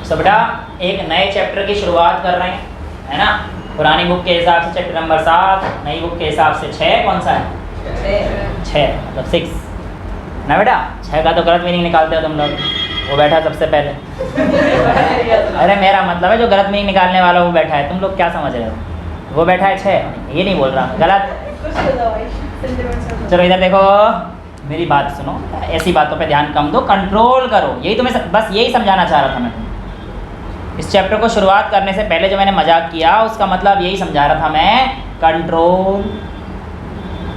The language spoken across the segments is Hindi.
तो बेटा एक नए चैप्टर की शुरुआत कर रहे हैं, है ना। पुरानी बुक के हिसाब से चैप्टर नंबर 7, नई बुक के हिसाब से 6। कौन सा है? 6 मतलब 6 ना बेटा। 6 का तो गलत मीनिंग निकालते हो तुम लोग। वो बैठा सबसे पहले अरे मेरा मतलब है जो गलत मीनिंग निकालने वाला वो बैठा है। तुम लोग क्या समझ रहे हो? वो बैठा है 6, ये नहीं बोल रहा गलत। चलो इधर देखो, मेरी बात सुनो, ऐसी बातों पे ध्यान कम दो, कंट्रोल करो। यही तुम्हें बस यही समझाना चाह रहा था मैं। इस चैप्टर को शुरुआत करने से पहले जो मैंने मजाक किया उसका मतलब यही समझा रहा था मैं,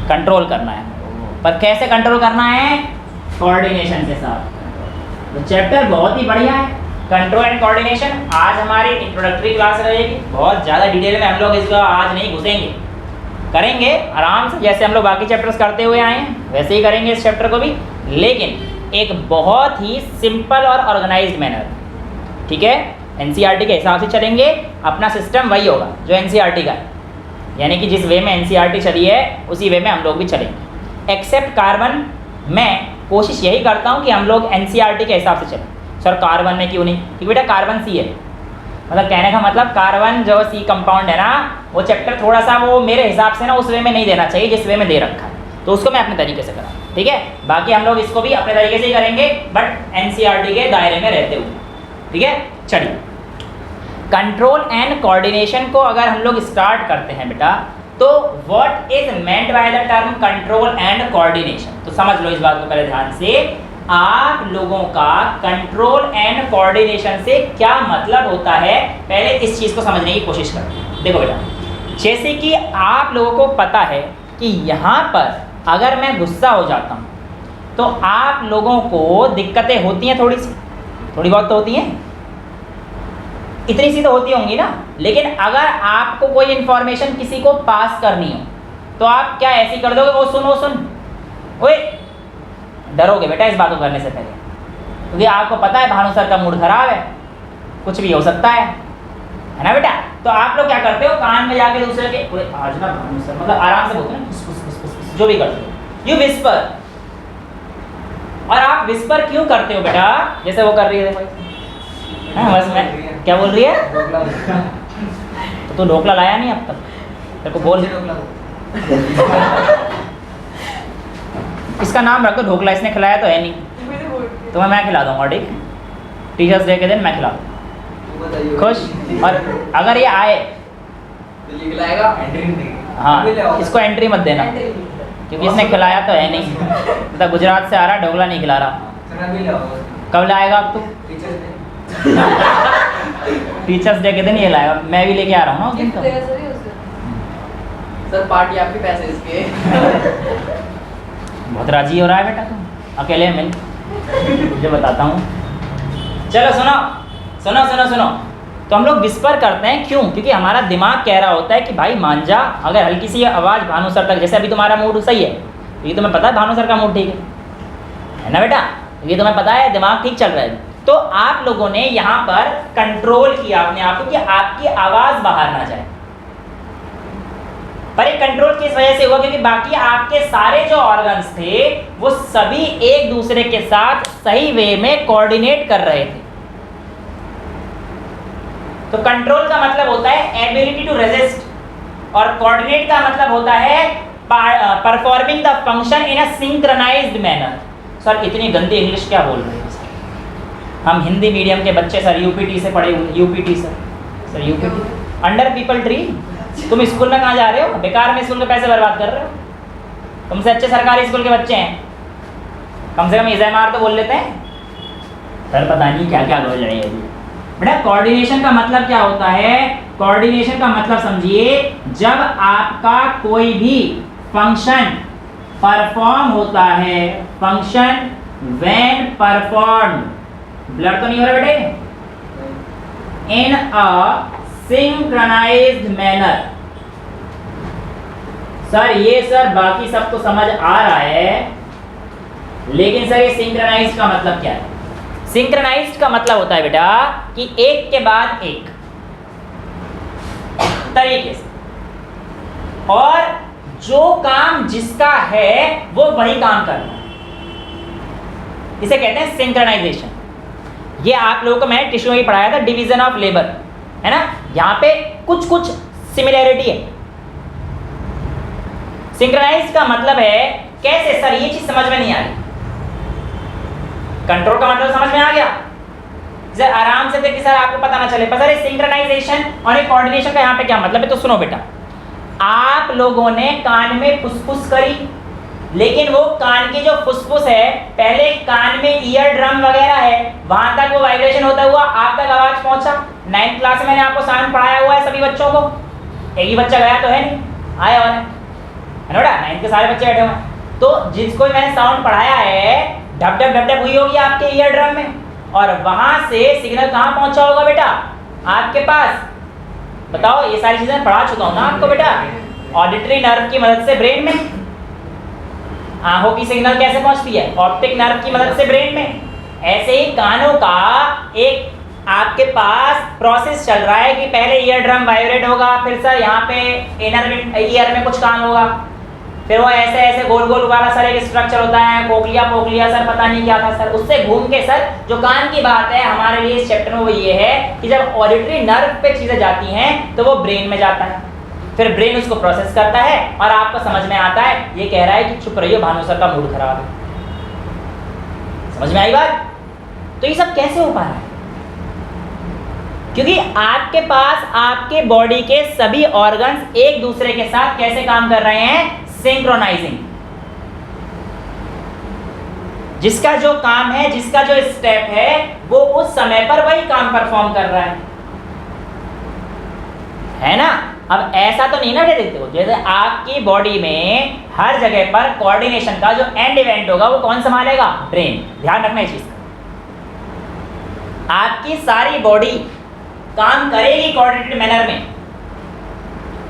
कंट्रोल करना है। पर कैसे कंट्रोल करना है? कोऑर्डिनेशन के साथ। तो चैप्टर बहुत ही बढ़िया है, कंट्रोल एंड कोऑर्डिनेशन। आज हमारी इंट्रोडक्टरी क्लास रहेगी, बहुत ज़्यादा डिटेल में हम लोग इसका आज नहीं घुसेंगे, करेंगे आराम से जैसे हम लोग बाकी चैप्टर्स करते हुए आए हैं वैसे ही करेंगे इस चैप्टर को भी, लेकिन एक बहुत ही सिंपल और ऑर्गेनाइज्ड मैनर। ठीक है, एनसीईआरटी के हिसाब से चलेंगे, अपना सिस्टम वही होगा जो एनसीईआरटी का है, यानी कि जिस वे में एनसीईआरटी चली है उसी वे में हम लोग भी चलेंगे। एक्सेप्ट कार्बन, मैं कोशिश यही करता हूँ कि हम लोग एनसीईआरटी के हिसाब से चलें। सर कार्बन में क्यों नहीं? क्योंकि बेटा कार्बन सी है, मतलब कहने का मतलब कार्बन जो सी कंपाउंड है ना, वो चैप्टर थोड़ा सा वो मेरे हिसाब से ना उस वे में नहीं देना चाहिए जिस वे में दे रखा है, तो उसको मैं अपने तरीके से करा। ठीक है, बाकी हम लोग इसको भी अपने तरीके से ही करेंगे बट एनसीईआरटी के दायरे में रहते हुए। ठीक है, चलिए कंट्रोल एंड कोऑर्डिनेशन को अगर हम लोग स्टार्ट करते हैं बेटा, तो what is meant by the term control and coordination. तो समझ लो इस बात को पहले ध्यान से, आप लोगों का कंट्रोल एंड कोऑर्डिनेशन से क्या मतलब होता है, पहले इस चीज़ को समझने की कोशिश करते हैं। देखो बेटा, जैसे कि आप लोगों को पता है कि यहाँ पर अगर मैं गुस्सा हो जाता हूँ तो आप लोगों को दिक्कतें होती हैं, थोड़ी बहुत तो होती हैं, इतनी सी तो होती होंगी ना। लेकिन अगर आपको कोई इन्फॉर्मेशन किसी को पास करनी हो तो आप क्या ऐसी कर दोगे, वो सुन ओए, डरोगे बेटा इस बात को करने से पहले, क्योंकि आपको पता है भानु सर का मूड खराब है, कुछ भी हो सकता है ना बेटा। तो आप लोग क्या करते हो, कान में जाके दूसरे के, आज ना भानु सर, मतलब आराम से बोलते हैं, जो भी करते हो यू विस्पर। और आप विस्पर क्यों करते हो बेटा? जैसे वो कर रही है देखो, बस मैं क्या बोल रही है, तो तू ढोकला लाया नहीं अब तक, तेरे को बोल इसका नाम रखो ढोकला, इसने खिलाया तो है नहीं, तुम्हें मैं खिला दूंगा। ठीक, टीचर्स डे के दिन मैं खिला दूँ, खुश। और अगर ये आए हाँ, इसको एंट्री मत देना क्योंकि इसने खिलाया तो है नहीं, मतलब गुजरात से आ रहा, ढोकला नहीं खिला रहा। कब लाएगा अब तू? टीचर्स डे के दिन ये लाएगा, मैं भी लेके आ रहा हूँ ना उस दिन। सर पार्टी आपके पैसे इसके बहुत राजी हो रहा है बेटा, तुम अकेले मिल, मुझे बताता हूँ। चलो सुनो, तो हम लोग विस्पर करते हैं क्यों? क्योंकि हमारा दिमाग कह रहा होता है कि भाई मान जा, अगर हल्की सी आवाज़ भानु सर तक, जैसे अभी तुम्हारा मूड सही है, ये तुम्हें पता है भानु सर का मूड ठीक है ना बेटा, ये तुम्हें पता है दिमाग ठीक चल रहा है, तो आप लोगों ने यहाँ पर कंट्रोल किया अपने आप को कि आपकी आवाज़ बाहर ना जाए। पर एक कंट्रोल किस वजह से हुआ? क्योंकि बाकी आपके सारे जो ऑर्गन्स थे वो सभी एक दूसरे के साथ सही वे में कोऑर्डिनेट कर रहे थे। तो कंट्रोल का मतलब होता है एबिलिटी टू रेजिस्ट, और कोऑर्डिनेट का मतलब होता है performing the function in a synchronized manner. Sir इतनी गंदी इंग्लिश क्या बोल रहे हैं? हम हिंदी मीडियम के बच्चे सर, यूपीटी से पढ़े हुए, UPT sir UPT under people tree. तुम स्कूल में कहाँ जा रहे हो? बेकार में स्कूल के पैसे बर्बाद कर रहे हो। तुमसे अच्छे सरकारी स्कूल के बच्चे हैं, कम से कम इज़मार तो बोल लेते हैं। सर पता नहीं क्या क्या बोल रहे हैं बेटा। कोऑर्डिनेशन का मतलब क्या होता है? कोऑर्डिनेशन का मतलब समझिए, जब आपका कोई भी फंक्शन परफॉर्म होता है, फंक्शन व्हेन परफॉर्म, ब्लड तो नहीं हो रहा बेटे, इन अ सिंक्रोनाइज्ड मैनर। सर ये सर बाकी सब तो समझ आ रहा है, लेकिन सर ये सिंक्रोनाइज्ड का मतलब क्या है? सिंक्रोनाइज्ड का मतलब होता है बेटा कि एक के बाद एक तरीके से, और जो काम जिसका है वो वही काम करना है, इसे कहते हैं सिंक्रोनाइजेशन। ये आप लोगों को मैंने टिश्यू में ही पढ़ाया था, डिवीजन ऑफ लेबर, है ना। यहाँ पे कुछ कुछ सिमिलैरिटी है। सिंक्रोनाइज का मतलब है कैसे सर, ये चीज समझ में नहीं आ रही। कंट्रोल का मतलब समझ में आ गया, सर आराम से देखिए सर, आपको पता ना चले। पर सर सिंक्रोनाइजेशन और एक कोऑर्डिनेशन का यहाँ पे क्या मतलब है, तो सुनो बेटा। आप लोगों ने कान में फुसफुस करी, लेकिन वो कान की जो फुसफुस है, पहले कान में ईयर ड्रम वगैरह है, वहां तक वो वाइब्रेशन होता हुआ आप तक आवाज पहुंचा। 9th क्लास में मैंने आपको साउंड पढ़ाया हुआ है सभी बच्चों को, एक ही बच्चा गया तो है नहीं, आया वाला है ना, 9th के सारे बच्चे बैठे हुए हैं। तो जिसको मैंने साउंड पढ़ाया है, ढप ढप ढप ढप हुई होगी आपके ईयर ड्रम में, और वहां से सिग्नल कहाँ पहुंचा होगा बेटा, आपके पास। बताओ, ये सारी चीजें पढ़ा चुका हूं ना आपको बेटा। ऑडिटरी नर्व की मदद से ब्रेन में, आंखों की सिग्नल कैसे पहुंचती है, ऑप्टिक नर्व की मदद से ब्रेन में। ऐसे ही कानों का एक आपके पास प्रोसेस चल रहा है कि पहले ईयर ड्रम वाइब्रेट होगा, फिर सर यहाँ पे इनर ईयर में कुछ काम होगा, फिर वो ऐसे ऐसे गोल गोल वाला सर एक स्ट्रक्चर होता है, कोक्लिया सर पता नहीं क्या था सर, उससे घूम के सर जो कान की बात है हमारे लिए इस चैप्टर में वो ये है कि जब ऑडिटरी नर्व पे चीजें जाती हैं तो वो ब्रेन में जाता है, फिर ब्रेन उसको प्रोसेस करता है और आपको समझ में आता है। ये कह रहा है कि चुप रहिए, भानु सर का मूड खराब है। समझ में आई बात? तो ये सब कैसे हो पा रहा है? क्योंकि आपके पास आपके बॉडी के सभी ऑर्गन्स एक दूसरे के साथ कैसे काम कर रहे हैं, सिंक्रोनाइजिंग। जिसका जो काम है, जिसका जो स्टेप है, वो उस समय पर वही काम परफॉर्म कर रहा है ना। अब ऐसा तो नहीं ना दे देते हो, जैसे आपकी बॉडी में हर जगह पर कोऑर्डिनेशन का जो एंड इवेंट होगा वो कौन संभालेगा, ब्रेन। ध्यान रखना इस चीज का। आपकी सारी बॉडी काम करेगी कोऑर्डिनेटेड मैनर में,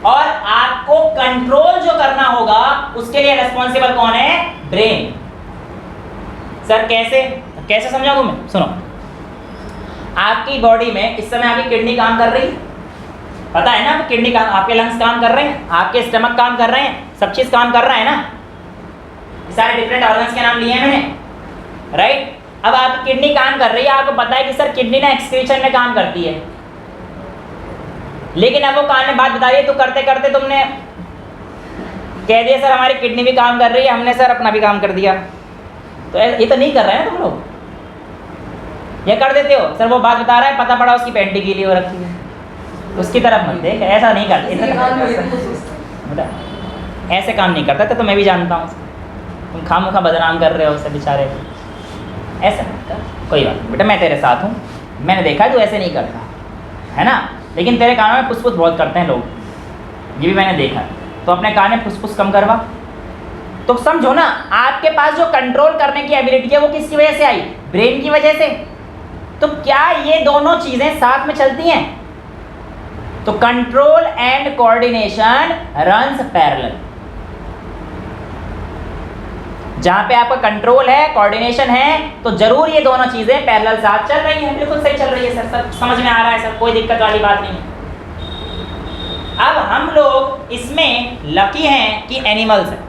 और आपको कंट्रोल जो करना होगा उसके लिए रिस्पॉन्सिबल कौन है, ब्रेन। सर कैसे कैसे समझाऊं मैं? सुनो, आपकी बॉडी में इस समय आपकी किडनी काम कर रही है, पता है ना, किडनी काम, आपके लंग्स काम कर रहे हैं, आपके स्टमक काम कर रहे हैं, सब चीज काम कर रहा है ना। ये सारे डिफरेंट ऑर्गन्स के नाम लिए हैं मैंने, राइट। अब आपकी किडनी काम कर रही है, आपको पता है कि सर किडनी ना एक्सक्रीशन में काम करती है, लेकिन अब वो कान में बात बता रही है, तो करते करते तुमने कह दिया सर हमारी किडनी भी काम कर रही है, हमने सर अपना भी काम कर दिया। तो ये तो नहीं कर रहे हैं ना तुम लोग, ये कर देते हो। सर वो बात बता रहा है, पता पड़ा उसकी पेंटी गीली हो रखी है, उसकी तरफ मत देख, ऐसा नहीं करते। ऐसे काम नहीं करता तो मैं भी जानता हूँ, तुम खामोखा बदनाम कर रहे हो उसे बेचारे को, ऐसा नहीं कर। कोई बात बेटा, मैं तेरे साथ हूँ, मैंने देखा है तू ऐसे नहीं करता है ना, लेकिन तेरे कानों में फुसफुस बहुत करते हैं लोग, ये भी मैंने देखा। तो अपने कान में फुसफुस कम करवा। तो समझो ना, आपके पास जो कंट्रोल करने की एबिलिटी है वो किसकी वजह से आई, ब्रेन की वजह से। तो क्या ये दोनों चीजें साथ में चलती हैं? तो control and coordination runs parallel. जहां पे आपका कंट्रोल है, कोऑर्डिनेशन है, तो जरूर ये दोनों चीजें पैरेलल साथ चल रही हैं। बिल्कुल सही चल रही है सर, सब समझ में आ रहा है सर, कोई दिक्कत वाली बात नहीं है। अब हम लोग इसमें लकी हैं कि एनिमल्स हैं।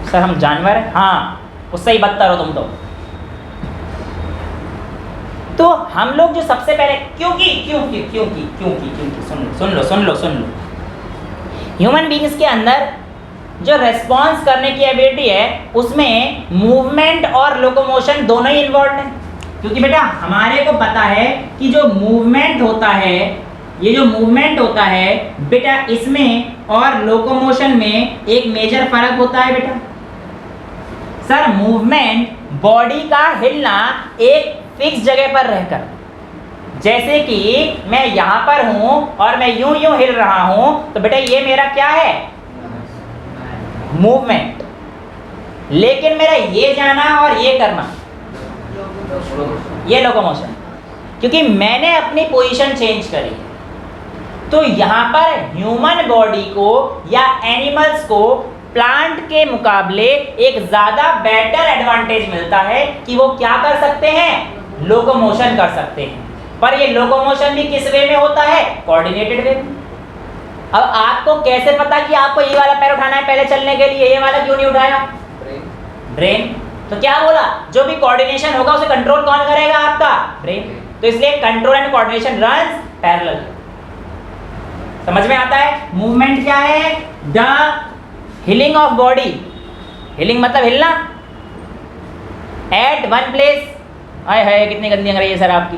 सर हम जानवर हैं, हाँ उससे ही बदतर हो तुम तो हम लोग जो सबसे पहले क्योंकि सुन लो ह्यूमन बीइंग्स के अंदर जो रेस्पॉन्स करने की एबिलिटी है उसमें मूवमेंट और लोकोमोशन दोनों ही इन्वॉल्व हैं। क्योंकि बेटा हमारे को पता है कि जो मूवमेंट होता है, ये जो मूवमेंट होता है बेटा, इसमें और लोकोमोशन में एक मेजर फर्क होता है बेटा। सर मूवमेंट बॉडी का हिलना एक फिक्स जगह पर रहकर, जैसे कि मैं यहाँ पर हूँ और मैं यूं हिल रहा हूँ, तो बेटा ये मेरा क्या है, मूवमेंट। लेकिन मेरा ये जाना और ये करना, ये लोकोमोशन, क्योंकि मैंने अपनी पोजीशन चेंज करी। तो यहाँ पर ह्यूमन बॉडी को या एनिमल्स को प्लांट के मुकाबले एक ज्यादा बेटर एडवांटेज मिलता है कि वो क्या कर सकते हैं, लोकोमोशन कर सकते हैं। पर ये लोकोमोशन भी किस वे में होता है, कोऑर्डिनेटेड वे में। अब आपको कैसे पता कि आपको ये वाला पैर उठाना है पहले चलने के लिए, ये वाला क्यों नहीं उठाया, ब्रेन। तो क्या बोला, जो भी कोऑर्डिनेशन होगा उसे कंट्रोल कौन करेगा, आपका ब्रेन। तो इसलिए control and coordination runs parallel. समझ में आता है। मूवमेंट क्या है, the healing of body, healing मतलब हिलना, एट वन प्लेस। आए हाय कितनी गंदी अंग्रेजी है सर आपकी,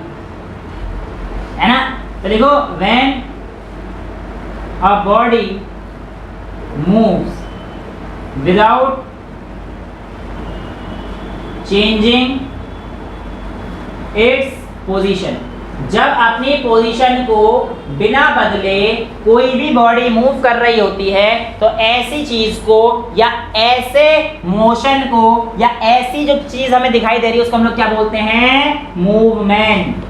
है ना। तो देखो, when a body moves without changing its position, जब अपनी पोजीशन को बिना बदले कोई भी बॉडी मूव कर रही होती है, तो ऐसी चीज को या ऐसे मोशन को या ऐसी जो चीज हमें दिखाई दे रही है उसको हम लोग क्या बोलते हैं, मूवमेंट।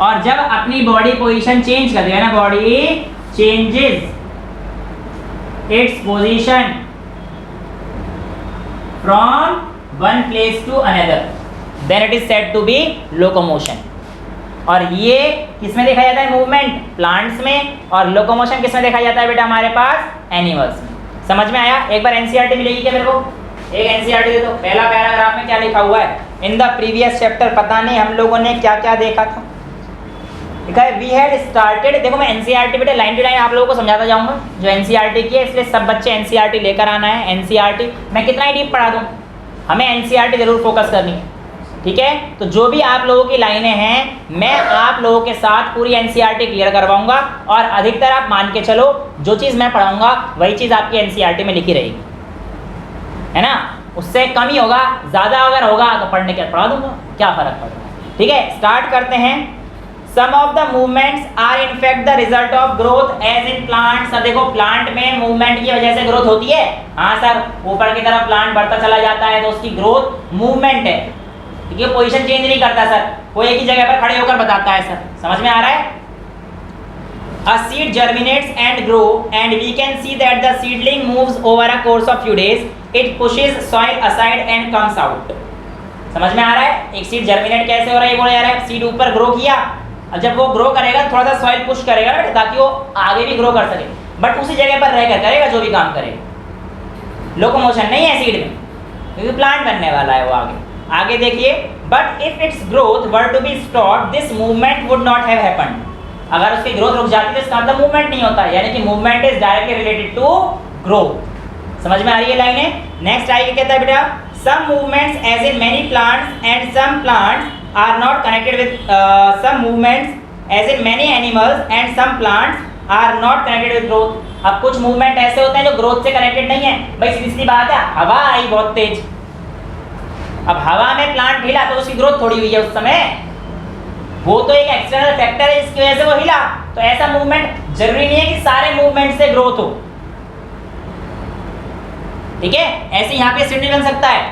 और जब अपनी बॉडी पोजीशन चेंज कर देगा ना, body changes its position from one place to another, then it is said to be locomotion. और ये किसमें देखा जाता है, मूवमेंट प्लांट्स में, और लोकोमोशन किसमें देखा जाता है बेटा, हमारे पास एनिमल्स में। समझ में आया। एक बार एनसीईआरटी मिलेगी क्या मेरे को, एक एनसीईआरटी दे दो। पहला पैराग्राफ में क्या लिखा हुआ है, इन द प्रीवियस चैप्टर, पता नहीं हम लोगों ने क्या क्या देखा था। लिखा है वी हैड स्टार्टेड, देखो मैं एनसीईआरटी बेटे लाइन टू लाइन आप लोगों को समझाता जाऊंगा जो एनसीईआरटी की है, इसलिए सब बच्चे एनसीईआरटी लेकर आना है। एनसीईआरटी मैं कितना ही डीप पढ़ा दूं, हमें एनसीईआरटी जरूर फोकस करनी है, ठीक है। तो जो भी आप लोगों की लाइनें हैं, मैं आप लोगों के साथ पूरी एनसीईआरटी क्लियर करवाऊंगा, और अधिकतर आप मान के चलो जो चीज़ मैं पढ़ाऊंगा वही चीज़ आपकी एनसीईआरटी में लिखी रहेगी, है ना। उससे कम ही होगा, ज़्यादा अगर होगा तो पढ़ने के पढ़ा दूंगा, क्या फ़र्क पड़ रहा है। ठीक है, स्टार्ट करते हैं। Some of the movements are in fact the result of growth as in plants. अब देखो, प्लांट में मूवमेंट की वजह से ग्रोथ होती है। हाँ सर, ऊपर की तरफ प्लांट बढ़ता चला जाता है तो उसकी ग्रोथ मूवमेंट है, ठीक है, पोजीशन चेंज नहीं करता सर, वो एक ही जगह पर खड़े होकर बताता है सर। समझ में आ रहा है। A seed germinates and grow, and we can see that the seedling moves over a course of few days. It pushes soil aside and comes out. समझ में आ रहा है। एक सीड जर्मिनेट कैसे हो रहा है, ये बोला जा रहा है। सीड ऊपर ग्रो किया, और जब वो ग्रो करेगा थोड़ा सा सॉइल पुश करेगा ताकि वो आगे भी ग्रो कर सके, बट उसी जगह पर रहकर करेगा जो भी काम करेगा। लोकोमोशन नहीं है सीड में, क्योंकि प्लांट बनने वाला है वो आगे देखिए। But if its growth were to be stopped, this movement would not have happened. अगर उसकी ग्रोथ रुक जाती तो इसका मतलब मूवमेंट नहीं होता, यानी कि movement is directly related to growth. समझ में आ रही है लाइनें। नेक्स्ट आगे कहता है बेटा, some movements as in many plants and some plants are not connected with some movements as in many animals and some plants are not connected with growth. अब कुछ मूवमेंट ऐसे होते हैं जो ग्रोथ से कनेक्टेड नहीं है। भाई सीधी सी बात है, हवा आई बहुत तेज, अब हवा में प्लांट हिला तो उसकी ग्रोथ थोड़ी हुई है उस समय, वो तो एक एक्सटर्नल फैक्टर है जिसकी वजह से वो हिला। तो ऐसा मूवमेंट जरूरी नहीं है कि सारे मूवमेंट से ग्रोथ हो, ठीक है। ऐसे यहाँ पे स्टेटमेंट बन सकता है,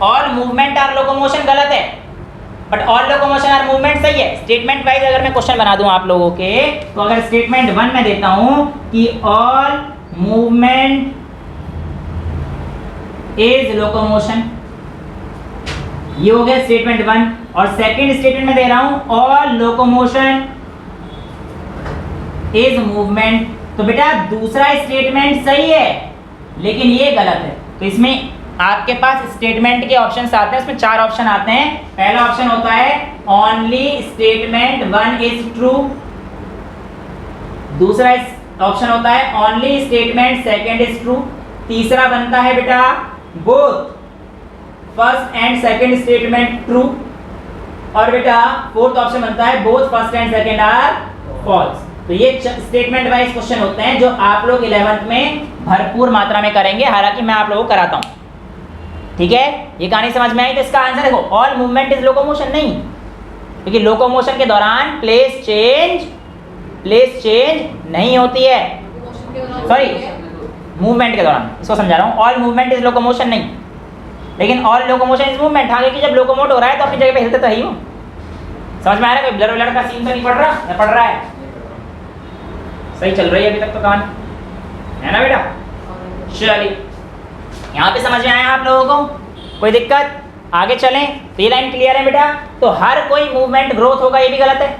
ऑल मूवमेंट आर लोकोमोशन गलत है, but all locomotion are movement सही है। स्टेटमेंट वाइज अगर मैं क्वेश्चन बना दूं आप लोगों के, तो अगर स्टेटमेंट 1 में देता हूं कि ऑल मूवमेंट इज लोकोमोशन, ये हो गया स्टेटमेंट 1। और सेकंड स्टेटमेंट में दे रहा हूं ऑल लोकोमोशन इज मूवमेंट, तो बेटा दूसरा स्टेटमेंट सही है लेकिन ये गलत है। तो इसमें आपके पास स्टेटमेंट के ऑप्शंस आते हैं, उसमें 4 ऑप्शन आते हैं। पहला ऑप्शन होता है ओनली स्टेटमेंट 1 इज ट्रू, दूसरा ऑप्शन होता है only statement second is true, तीसरा बनता है बेटा both first and second statement true, और बेटा फोर्थ ऑप्शन बनता है both first and second are false. तो ये स्टेटमेंट वाइज क्वेश्चन होते हैं जो आप लोग 11th में भरपूर मात्रा में करेंगे, हालांकि मैं आप लोगों को कराता हूं, ठीक है। ये कहानी समझ में आई। तो इसका आंसर देखो, ऑल मूवमेंट इज लोकोमोशन नहीं, क्योंकि लोकोमोशन के दौरान प्लेस चेंज नहीं होती है, सॉरी मूवमेंट के दौरान, इसको समझा रहा हूँ। ऑल मूवमेंट इज लोकोमोशन नहीं, लेकिन ऑल लोकोमोशन इज मूवमेंट। आगे की जब लोकोमोट हो रहा है तो अपनी जगह पे हिलते तो ही हो। समझ में आ रहा है। कोई ब्लर व्लर का सीन तो नहीं पड़ रहा, या पड़ रहा है? सही चल रही है अभी तक तो कहानी, है ना बेटा। चलिए यहाँ पे समझ में आया आप लोगों को, कोई दिक्कत? आगे चलें। तो ये लाइन क्लियर है बेटा। तो हर कोई मूवमेंट ग्रोथ होगा ये भी गलत है,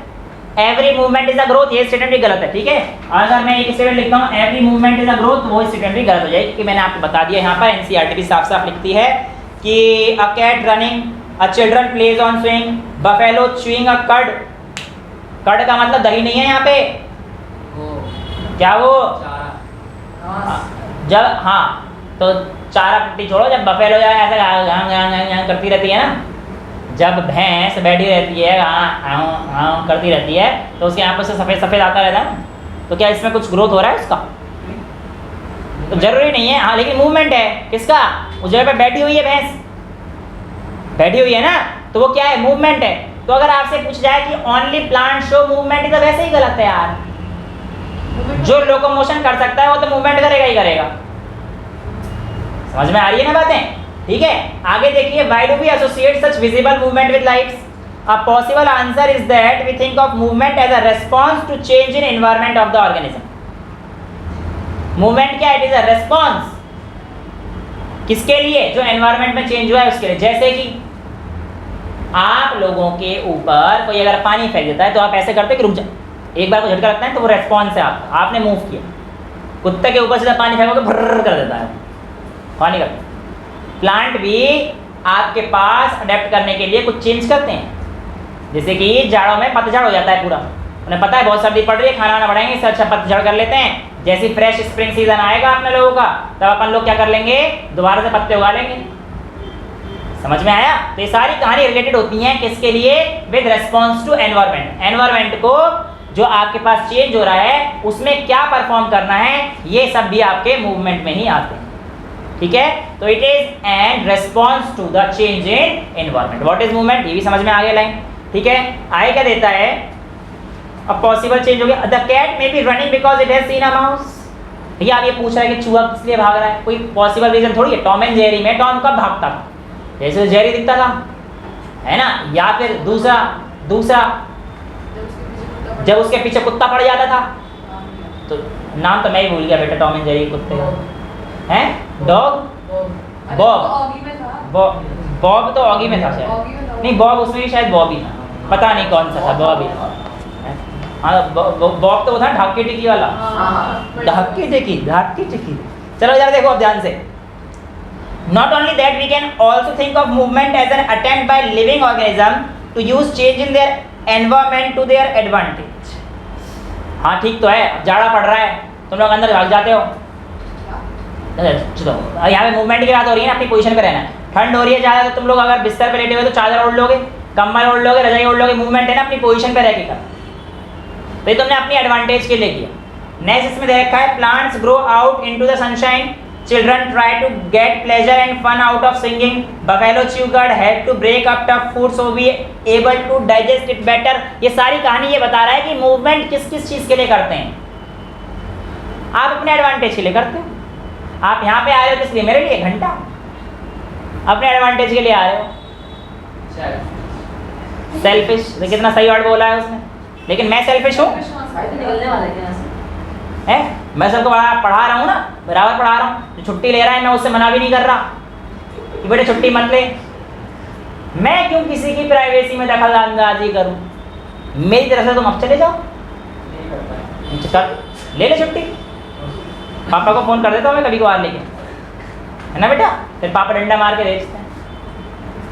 every movement is a growth, ये स्टेटमेंट भी गलत है, ठीक है। अगर मैं एक स्टेटमेंट लिखता हूँ every movement is a growth, वो स्टेटमेंट भी गलत हो जाएगी, क्योंकि मैंने आपको बता दिया यहाँ पर एनसीईआरटी भी साफ साफ लिखती है कि a cat running, a children plays on swing, buffalo chewing a curd. Curd का मतलब दही नहीं है यहाँ पे, क्या वो जब, हाँ तो चारा पट्टी छोड़ो, जब बफेलो ऐसा करती रहती है ना, जब भैंस बैठी रहती है करती रहती है, तो उसके आंखों से सफ़ेद सफ़ेद आता रहता है ना, तो क्या इसमें कुछ ग्रोथ हो रहा है उसका? तो जरूरी नहीं है, हाँ लेकिन मूवमेंट है किसका, उस जगह पे बैठी हुई है भैंस, बैठी हुई है ना, तो वो क्या है, मूवमेंट है। तो अगर आपसे पूछ जाए कि ओनली प्लांट शो मूवमेंट, तो वैसे ही गलत है यार। जो लोकोमोशन कर सकता है वो तो मूवमेंट करेगा ही करेगा। समझ में आ रही है ना बातें? ठीक है, आगे देखिए, why do we associate such visible movement with life's? A possible answer is that we think of movement as a response to change in environment of the organism. Movement क्या है? इट इज अ रेस्पॉन्स, किसके लिए? जो एनवायरनमेंट में चेंज हुआ है उसके लिए। जैसे कि आप लोगों के ऊपर कोई अगर पानी फेंक देता है तो आप ऐसे करते हैं कि रुक जा, एक बार को झटका लगता है तो वो रेस्पॉन्स है आपका, आपने मूव किया। कुत्ते के ऊपर सीधा पानी फेंकोगे भर्र कर देता है पानी का। प्लांट भी आपके पास अडेप्ट करने के लिए कुछ चेंज करते हैं, जैसे कि जाड़ों में पतझड़ हो जाता है पूरा, उन्हें पता है बहुत सर्दी पड़ रही है, खाना वाना बढ़ाएंगे, इससे अच्छा पतझड़ कर लेते हैं। जैसे फ्रेश स्प्रिंग सीजन आएगा अपने लोगों का, तब अपन लोग क्या कर लेंगे, दोबारा से पत्ते उगा लेंगे। समझ में आया? तो ये सारी कहानी रिलेटेड होती हैं किसके लिए? With response to environment. Environment को जो आपके पास चेंज हो रहा है उसमें क्या परफॉर्म करना है, ये सब भी आपके मूवमेंट में ही आते हैं। ठीक है, तो it is an response to the change in environment. What is movement, ये भी समझ में आ गया लाइन। ठीक है, आगे क्या देता है, अब पॉसिबल चेंज हो गया। The cat may be running because it has seen a mouse. भैया आप ये पूछ रहे हैं कि चूहा किस लिए भाग रहा है, कोई पॉसिबल रीजन थोड़ी है। टॉम एंड जेरी में टॉम कब भागता था, जैसे जेरी दिखता था, है ना, या फिर दूसरा जब उसके पीछे कुत्ता पड़ जाता था। तो नाम तो मैं ही भूल गया बेटा, टॉम एंड जेरी कुत्ते हैं, डॉग बॉब, बॉब तो ऑगी में था शायद, नहीं बॉब उसमें भी शायद बॉब ही था, पता नहीं कौन सा था, बॉब ही था। हाँ बॉब तो वो था ढाकी टिकी वाला, ढाकी टिकी। चलो यार देखो अब ध्यान से। Not only that, we can also think of movement as an attempt by living organism to use change in their environment to their advantage. हाँ ठीक तो है, जाड़ा पड़ रहा है, तुम लोग अंदर भाग जाते हो। चलो यहाँ पे मूवमेंट की बात हो रही है ना, अपनी पोजीशन पे रहना है। ठंड हो रही है ज़्यादा, तो तुम लोग अगर बिस्तर पे लेटे हुए तो चादर ओढ़ लोगे, कंबल ओढ़ लोगे, रजाई ओढ़ लोगे। मूवमेंट है ना, अपनी पोजीशन पे रह के कर, तो ये तुमने अपनी एडवांटेज के लिए किया। नेक्स्ट इसमें दे रखा है, plants grow out into the sunshine, children try to get pleasure and fun out of singing, buffalo chew cud had to break up tough food so be able to digest it better। ये सारी कहानी ये बता रहा है कि मूवमेंट किस किस चीज़ के लिए करते हैं। आप अपने एडवांटेज के लिए करते हो। आप यहाँ पे आ रहे हो किस लिए, मेरे लिए, घंटा, अपने एडवांटेज के लिए आ रहे हो। सेल्फिश, कितना सही वर्ड बोला है उसने, लेकिन मैं सेल्फिश हूँ है, मैं सबको पढ़ा रहा हूँ ना, बराबर पढ़ा रहा हूँ। जो छुट्टी ले रहा है मैं उससे मना भी नहीं कर रहा कि बेटे छुट्टी मत ले। मैं क्यों किसी की प्राइवेसी में दखल अंदाजी करूँ? मेरी तरफ से तुम अब चले जाओ, ले ले छुट्टी। पापा को फ़ोन कर देता हूँ मैं कभी कभार लेके, है ना बेटा, फिर पापा डंडा मार के भेजते हैं।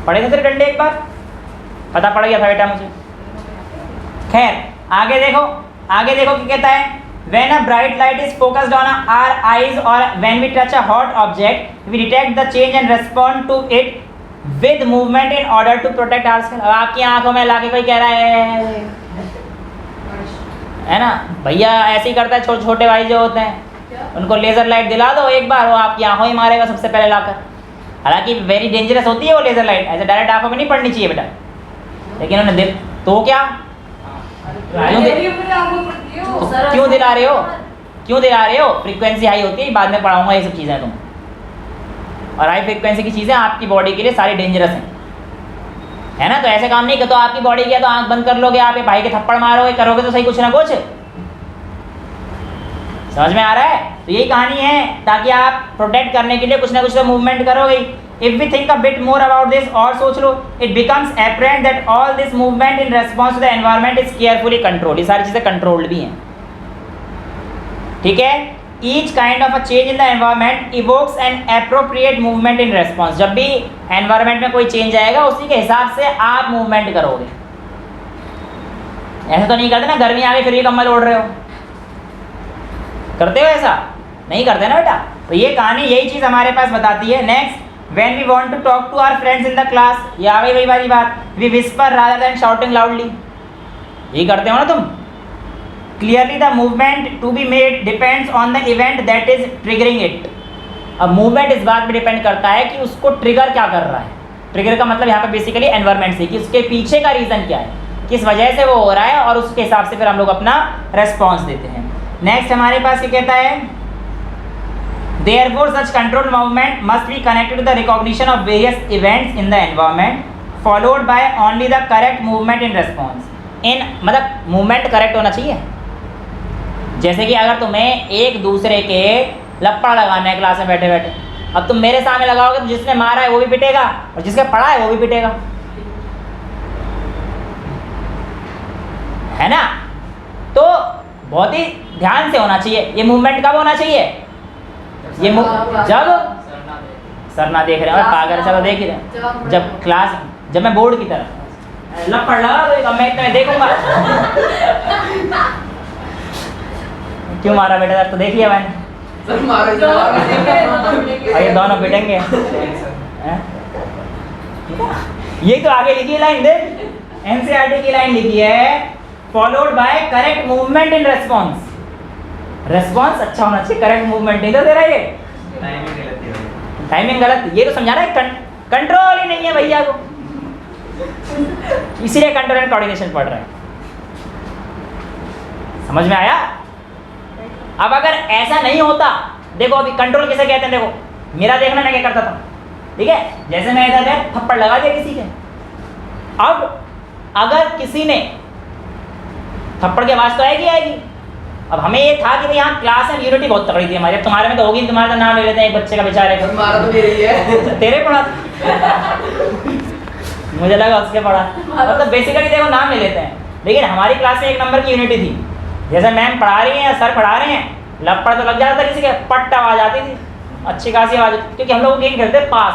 पढ़े थे तेरे डंडे एक बार, पता पड़ गया था बेटा मुझे। खैर आगे देखो क्या कहता है। When a bright light is focused on our eyes or when we touch a hot object, we detect the change and respond to it with movement in order to protect ourselves। आपकी आंखों में लाके कोई कह रहा है ना, भैया ऐसे ही करता है छोटे भाई जो होते हैं, उनको लेज़र लाइट दिला दो एक बार, वो आपकी आंखों ही मारेगा सबसे पहले लाकर। हालांकि वेरी डेंजरस होती है वो लेज़र लाइट, ऐसे डायरेक्ट आंखों में नहीं पड़नी चाहिए बेटा, लेकिन उन्हें दिल तो क्या क्यों दिला रहे हो? फ्रीक्वेंसी हाई होती है, बाद में पढ़ाऊंगा ये सब चीज़ें तुम। और हाई फ्रीक्वेंसी की चीज़ें आपकी बॉडी के लिए सारी डेंजरस हैं, है ना। तो ऐसे काम नहीं कर, तो आपकी बॉडी किया तो आंख बंद कर लोगे, आप ये भाई के थप्पड़ मारोगे, करोगे तो सही कुछ ना कुछ। समझ में आ रहा है? तो यही कहानी है, ताकि आप प्रोटेक्ट करने के लिए कुछ ना कुछ तो मूवमेंट करोगे। If we think a bit more about this और सोच लो, it becomes apparent that all this movement in response to the environment is carefully controlled. ये सारी चीज़ें controlled भी हैं, ठीक है. Each kind of a change in the environment evokes an appropriate movement in response. जब भी environment में कोई change आएगा उसी के हिसाब से आप movement करोगे. ऐसा तो नहीं करते ना, गर्मी आ गई फिर भी कम्बल ओढ़ रहे हो, करते हो ऐसा? नहीं करते ना बेटा. तो ये कहानी यही चीज़ हमारे पास बताती है. Next, when we want to talk to our friends in the class, ये आ गई वही वाली बात, we whisper rather than shouting loudly. यही करते हो ना तुम. Clearly the movement to be made depends on the event that is triggering it. अब movement इस बात पे डिपेंड करता है कि उसको ट्रिगर क्या कर रहा है. ट्रिगर का मतलब यहाँ पे बेसिकली एनवायरनमेंट से, कि उसके पीछे का रीज़न क्या है, किस वजह से वो हो रहा है, और उसके हिसाब से फिर हम लोग अपना रेस्पॉन्स देते हैं. नेक्स्ट हमारे पास ये कहता है, therefore such controlled movement must be connected to the recognition of various events in the environment followed by only the correct movement in response. इन मतलब मूवमेंट करेक्ट होना चाहिए. जैसे कि अगर तुम्हें एक दूसरे के लपड़ लगाना है क्लास में बैठे बैठे, अब तुम मेरे सामने लगाओगे तो जिसने मारा है वो भी पिटेगा और जिसके पढ़ा है वो भी पिटेगा, है ना. तो बहुत ही ध्यान से होना चाहिए. ये मूवमेंट कब होना चाहिए? ये जब सर ना देख रहे हैं, पागल, चलो देख ही रहे, जब क्लास, जब मैं बोर्ड की तरफ लपड़ लगा तो मैं इतना देखूंगा. क्यों मारा बेटा? तो देख लिया मैंने. ये दोनों पिटेंगे. ये तो आगे लिखी लाइन देख, एनसीईआरटी की लाइन लिखी है, followed by correct movement in response. Response अच्छा होना चाहिए, करेक्ट मूवमेंट नहीं तो दे रहा है. ये टाइमिंग गलत, ये तो समझाना है. कंट्रोल ही नहीं है भैया को, इसीलिए कंट्रोल एंड कोऑर्डिनेशन पढ़ रहे हैं. समझ में आया? अब अगर ऐसा नहीं होता, देखो अभी कंट्रोल किसे कहते हैं, देखो मेरा देखना मैं क्या करता था, ठीक है, जैसे मैं इधर गया थप्पड़ लगा दिया किसी के. अब अगर किसी ने थप्पड़ की आवाज तो आएगी. अब हमें ये था कि भाई यहाँ क्लास में यूनिटी बहुत तगड़ी थी हमारी. अब तुम्हारे में तो होगी, तुम्हारा तो नाम ले लेते हैं एक बच्चे का बेचारे का. तुम्हारा तो मेरे ही है. तेरे पढ़ा मुझे लगा उसके पढ़ा. मतलब बेसिकली देखो नाम ले लेते हैं, लेकिन हमारी क्लास में एक नंबर की यूनिटी थी. जैसे मैम पढ़ा रही हैं, सर पढ़ा रहे हैं, लपड़ तो लग जाता था किसी के, पट्ट आवाज आती थी, अच्छी खासी आवाज, क्योंकि हम लोग गेम खेलते पास.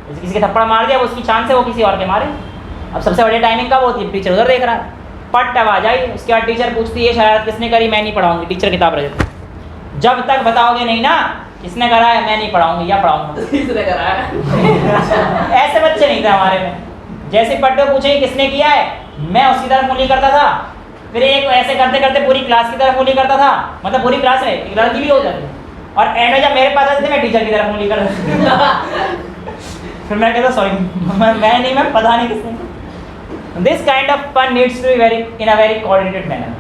जैसे किसी के थप्पड़ मार दिया, वो उसकी चांस है वो किसी और के मारे. अब सबसे बड़ी टाइमिंग कब होती है? टीचर उधर देख रहा है, पट आवाज आई, उसके बाद टीचर पूछती है शरारत किसने करी, मैं नहीं पढ़ाऊंगी. टीचर किताब रख देती. जब तक बताओगे नहीं ना किसने करा है, मैं नहीं पढ़ाऊंगी या पढ़ाऊंगा. किसने करा है? ऐसे बच्चे नहीं थे हमारे में. जैसे पट्टे पूछे किसने किया है, मैं उसकी तरफ उंगली करता था, फिर एक ऐसे करते करते पूरी क्लास की तरफ उंगली करता था. मतलब पूरी क्लास में एक लड़की भी हो जाती, और एंड में जब मेरे पास आते थे मैं टीचर की तरफ उंगली करता. फिर मैं कहता सॉरी मैं नहीं, मैं पता नहीं किसने. This kind of fun needs to be in a very coordinated manner.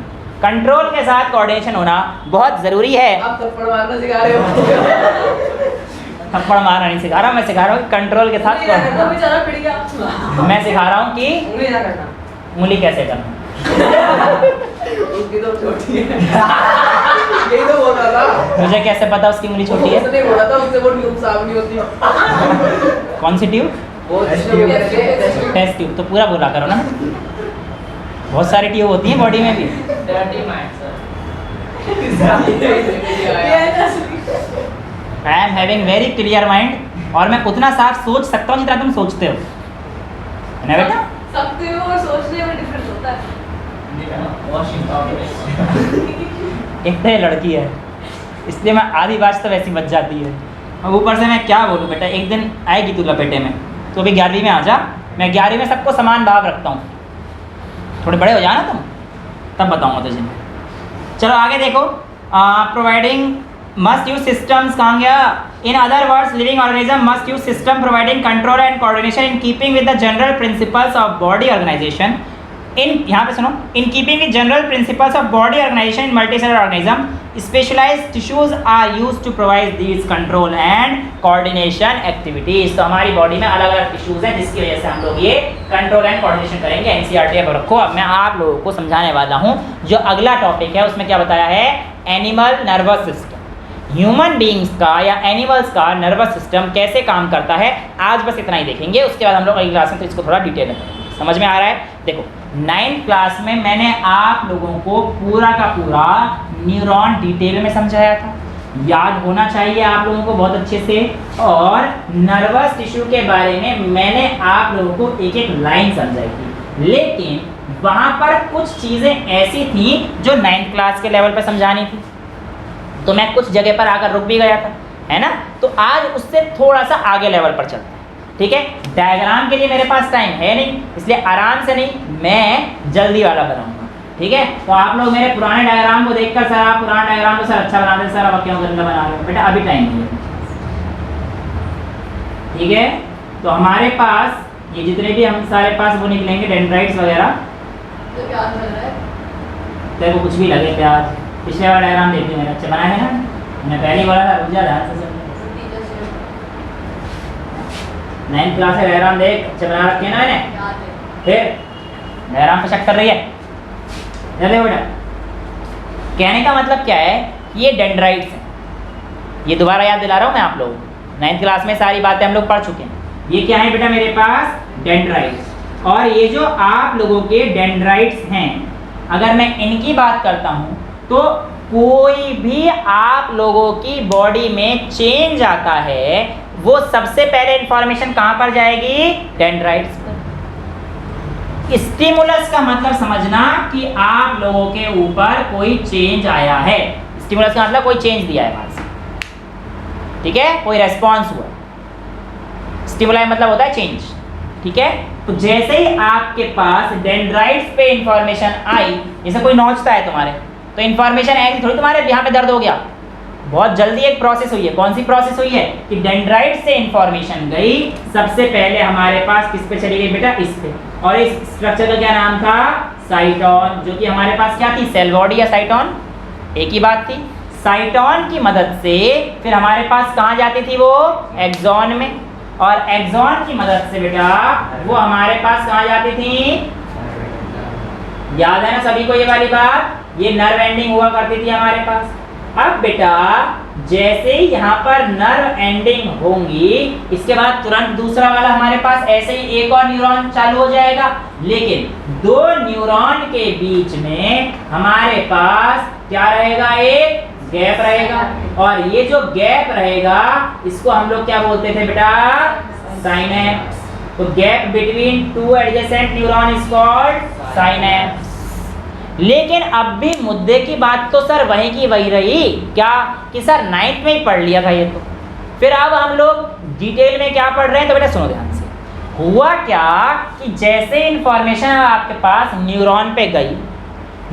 Control के साथ कोऑर्डिनेशन होना बहुत ज़रूरी है. आप थप्पड़ मारना सिखा रहे हो? थप्पड़ मारना नहीं सिखा रहा, मैं सिखा रहा हूँ कंट्रोल के साथ. मैं सिखा रहा हूँ कि उंगली कैसे करना. उसकी तो छोटी है. यही तो बोल रहा था. मुझे कैसे पता उसकी उंगली छोटी है? उसने बोला था उससे वो ट्यूब साफ नहीं होती. कौन सी ट्यूब? Test tube. तो पूरा बोला करो ना, बहुत सारी ट्यूब होती हैं बॉडी में भी. I am having very clear mind, और मैं उतना साफ सोच सकता हूँ जितना तुम सोचते हो, है ना बेटा? सकते हो और सोचने में डिफरेंस होता है. एक तो ये लड़की है, इसलिए मैं आधी बात तो वैसी बच जाती है, और ऊपर से मैं क्या बोलूँ बेटा, एक दिन आएगी तू लपेटे में. तो अभी 11वीं में आ जा, मैं 11वीं में सबको समान भाव रखता हूँ. थोड़े बड़े हो जाना तुम, तब बताऊँगा तुझे. चलो आगे देखो. प्रोवाइडिंग must use systems कहाँ गया? In other words, living organism must use system providing control and coordination in keeping with the general principles of body organization. यहाँ पे सुनो, in keeping with general principles of body organization in multicellular organism, specialized tissues are used to provide these control and coordination activities. तो हमारी बॉडी में अलग अलग टिश्यूज हैं जिसकी वजह से हम लोग ये कंट्रोल एंड कोऑर्डिनेशन करेंगे. एनसीईआरटी पर रखो. अब मैं आप लोगों को समझाने वाला हूँ जो अगला टॉपिक है, उसमें क्या बताया है? Animal nervous system. Human beings का या एनिमल्स का नर्वस सिस्टम कैसे काम करता है, आज बस इतना ही देखेंगे। उसके बाद हम लोग अगली क्लास में तो इसको थोड़ा डिटेल में करेंगे। समझ में आ रहा है? देखो 9th क्लास में मैंने आप लोगों को पूरा का पूरा न्यूरॉन डिटेल में समझाया था, याद होना चाहिए आप लोगों को बहुत अच्छे से। और नर्वस टिश्यू के बारे में मैंने आप लोगों को एक एक लाइन समझाई थी, लेकिन वहाँ पर कुछ चीज़ें ऐसी थी जो 9th क्लास के लेवल पर समझानी थी, तो मैं कुछ जगह पर आकर रुक भी गया था, है ना। तो आज उससे थोड़ा सा आगे लेवल पर चलते हैं, ठीक है। डायग्राम के लिए मेरे पास टाइम है नहीं, इसलिए आराम से नहीं, मैं जल्दी वाला बनाऊंगा, ठीक है। तो आप लोग मेरे पुराने डायग्राम को देखकर सर आप पुराना डायग्राम तो सर अच्छा बना दे, सर अब क्यों गंदा बना रहे हो बेटा, अभी टाइम नहीं है, ठीक है। तो हमारे पास ये जितने भी हम सारे पास वो निकलेंगे डेंड्राइट्स वगैरह, तो क्या चल रहा है? तेरे को कुछ भी लगे प्याज, पिछले वाला डायग्राम देखिए मेरा अच्छा बनाया है ना, मैंने पहले बोला था रुक जा ध्यान से सुन। 9th क्लास का डायग्राम देख, अच्छा बना रखे ना मैंने, याद है। फिर डायग्राम पे शक कर रही है, देखो बेटा कहने का मतलब क्या है, ये डेंड्राइट्स हैं, ये दोबारा याद दिला रहा हूँ मैं आप लोगों को, 9th क्लास में सारी बातें हम लोग पढ़ चुके हैं। ये क्या है बेटा मेरे पास डेंड्राइट्स, और ये जो आप लोगों के डेंड्राइट्स हैं, अगर मैं इनकी बात करता हूँ तो कोई भी आप लोगों की बॉडी में चेंज आता है वो सबसे पहले इंफॉर्मेशन कहाँ पर जाएगी? डेंड्राइट्स पर। स्टिमुलस का मतलब समझना कि आप लोगों के ऊपर कोई चेंज आया है, स्टिमुलस का मतलब कोई चेंज दिया है वहां से, ठीक है, कोई रेस्पॉन्स हुआ। स्टिमुलाई मतलब होता है चेंज, ठीक है। तो जैसे ही आपके पास डेंड्राइट्स पे इंफॉर्मेशन आई, जैसे कोई नोचता है तुम्हारे, तो इंफॉर्मेशन आएगी थोड़ी तुम्हारे यहाँ पे दर्द हो गया, बहुत जल्दी एक प्रोसेस हुई है। कौन सी प्रोसेस हुई है कि डेंड्राइट से इंफॉर्मेशन गई, सबसे पहले हमारे पास किस पे चली गई बेटा? इस पे, और इस स्ट्रक्चर का क्या नाम था? साइटोन, जो कि हमारे पास क्या थी? सेल बॉडी या साइटोन, एक ही बात थी। साइटोन की मदद से फिर हमारे पास कहाँ जाती थी वो? एक्सॉन में, और एक्सॉन की मदद से बेटा वो हमारे पास कहाँ जाती थी? याद है ना सभी को ये वाली बात? ये नर्व एंडिंग हुआ करती थी हमारे पास। अब बेटा जैसे ही यहाँ पर नर्व एंडिंग होंगी, इसके बाद तुरंत दूसरा वाला हमारे पास ऐसे ही एक और न्यूरॉन चालू हो जाएगा, लेकिन दो न्यूरॉन के बीच में हमारे पास क्या रहेगा? एक गैप रहेगा, और ये जो गैप रहेगा इसको हम लोग क्या बोलते थे बेटा? साइनेप्स। तो gap between two adjacent neuron is called synapse. लेकिन अब भी मुद्दे की बात तो सर वही की वही रही, क्या कि सर 9th में ही पढ़ लिया था ये तो, फिर अब हम लोग डिटेल में क्या पढ़ रहे हैं? तो बेटा सुनो ध्यान से, हुआ क्या कि जैसे इंफॉर्मेशन आपके पास न्यूरॉन पे गई,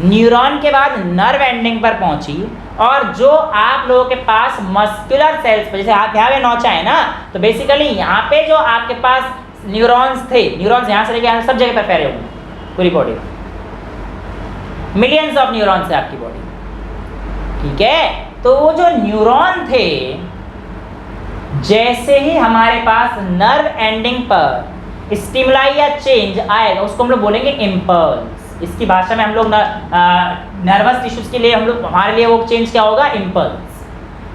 न्यूरॉन के बाद नर्व एंडिंग पर पहुंची, और जो आप लोगों के पास मस्कुलर सेल्स पे, जैसे हाथ यहाँ पे नौचा है ना, तो बेसिकली यहाँ पे जो आपके पास न्यूरॉन्स थे, न्यूरॉन्स यहाँ से लेके यहाँ सब जगह पर फैले हुए पूरी बॉडी, मिलियंस ऑफ न्यूरॉन्स है आपकी बॉडी, ठीक है। तो वो जो न्यूरॉन थे, जैसे ही हमारे पास नर्व एंडिंग पर स्टिमुलाई या चेंज आएगा, उसको हम लोग बोलेंगे इम्पल्स। इसकी भाषा में हम लोग नर्वस टिश्यूज के लिए हम लोग, हमारे लिए वो चेंज क्या होगा? इम्पल्स।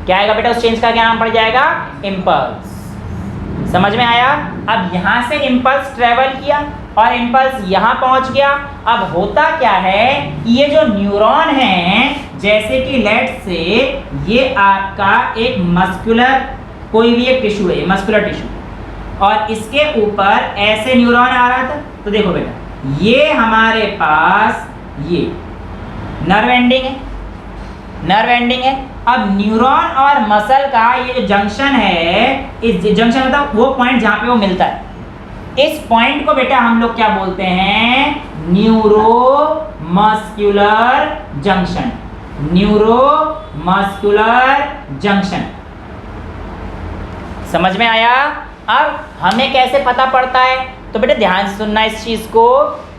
क्या आएगा बेटा? उस चेंज का क्या नाम पड़ जाएगा? इम्पल्स। समझ में आया? अब यहाँ से इम्पल्स ट्रेवल किया और इम्पल्स यहाँ पहुँच गया। अब होता क्या है कि ये जो न्यूरॉन है, जैसे कि लेट से ये आपका एक मस्कुलर कोई भी एक टिश्यू है, मस्कुलर टिश्यू, और इसके ऊपर ऐसे न्यूरॉन आ रहा था, तो देखो बेटा ये हमारे पास ये नर्व एंडिंग है, नर्व एंडिंग है। अब न्यूरॉन और मसल का ये जो जंक्शन है, इस जंक्शन मतलब वो पॉइंट जहाँ पे वो मिलता है, इस पॉइंट को बेटा हम लोग क्या बोलते हैं? Neuromuscular junction. न्यूरोमस्कुलर जंक्शन, समझ में आया? अब हमें कैसे पता पड़ता है? तो बेटा ध्यान से सुनना इस चीज को।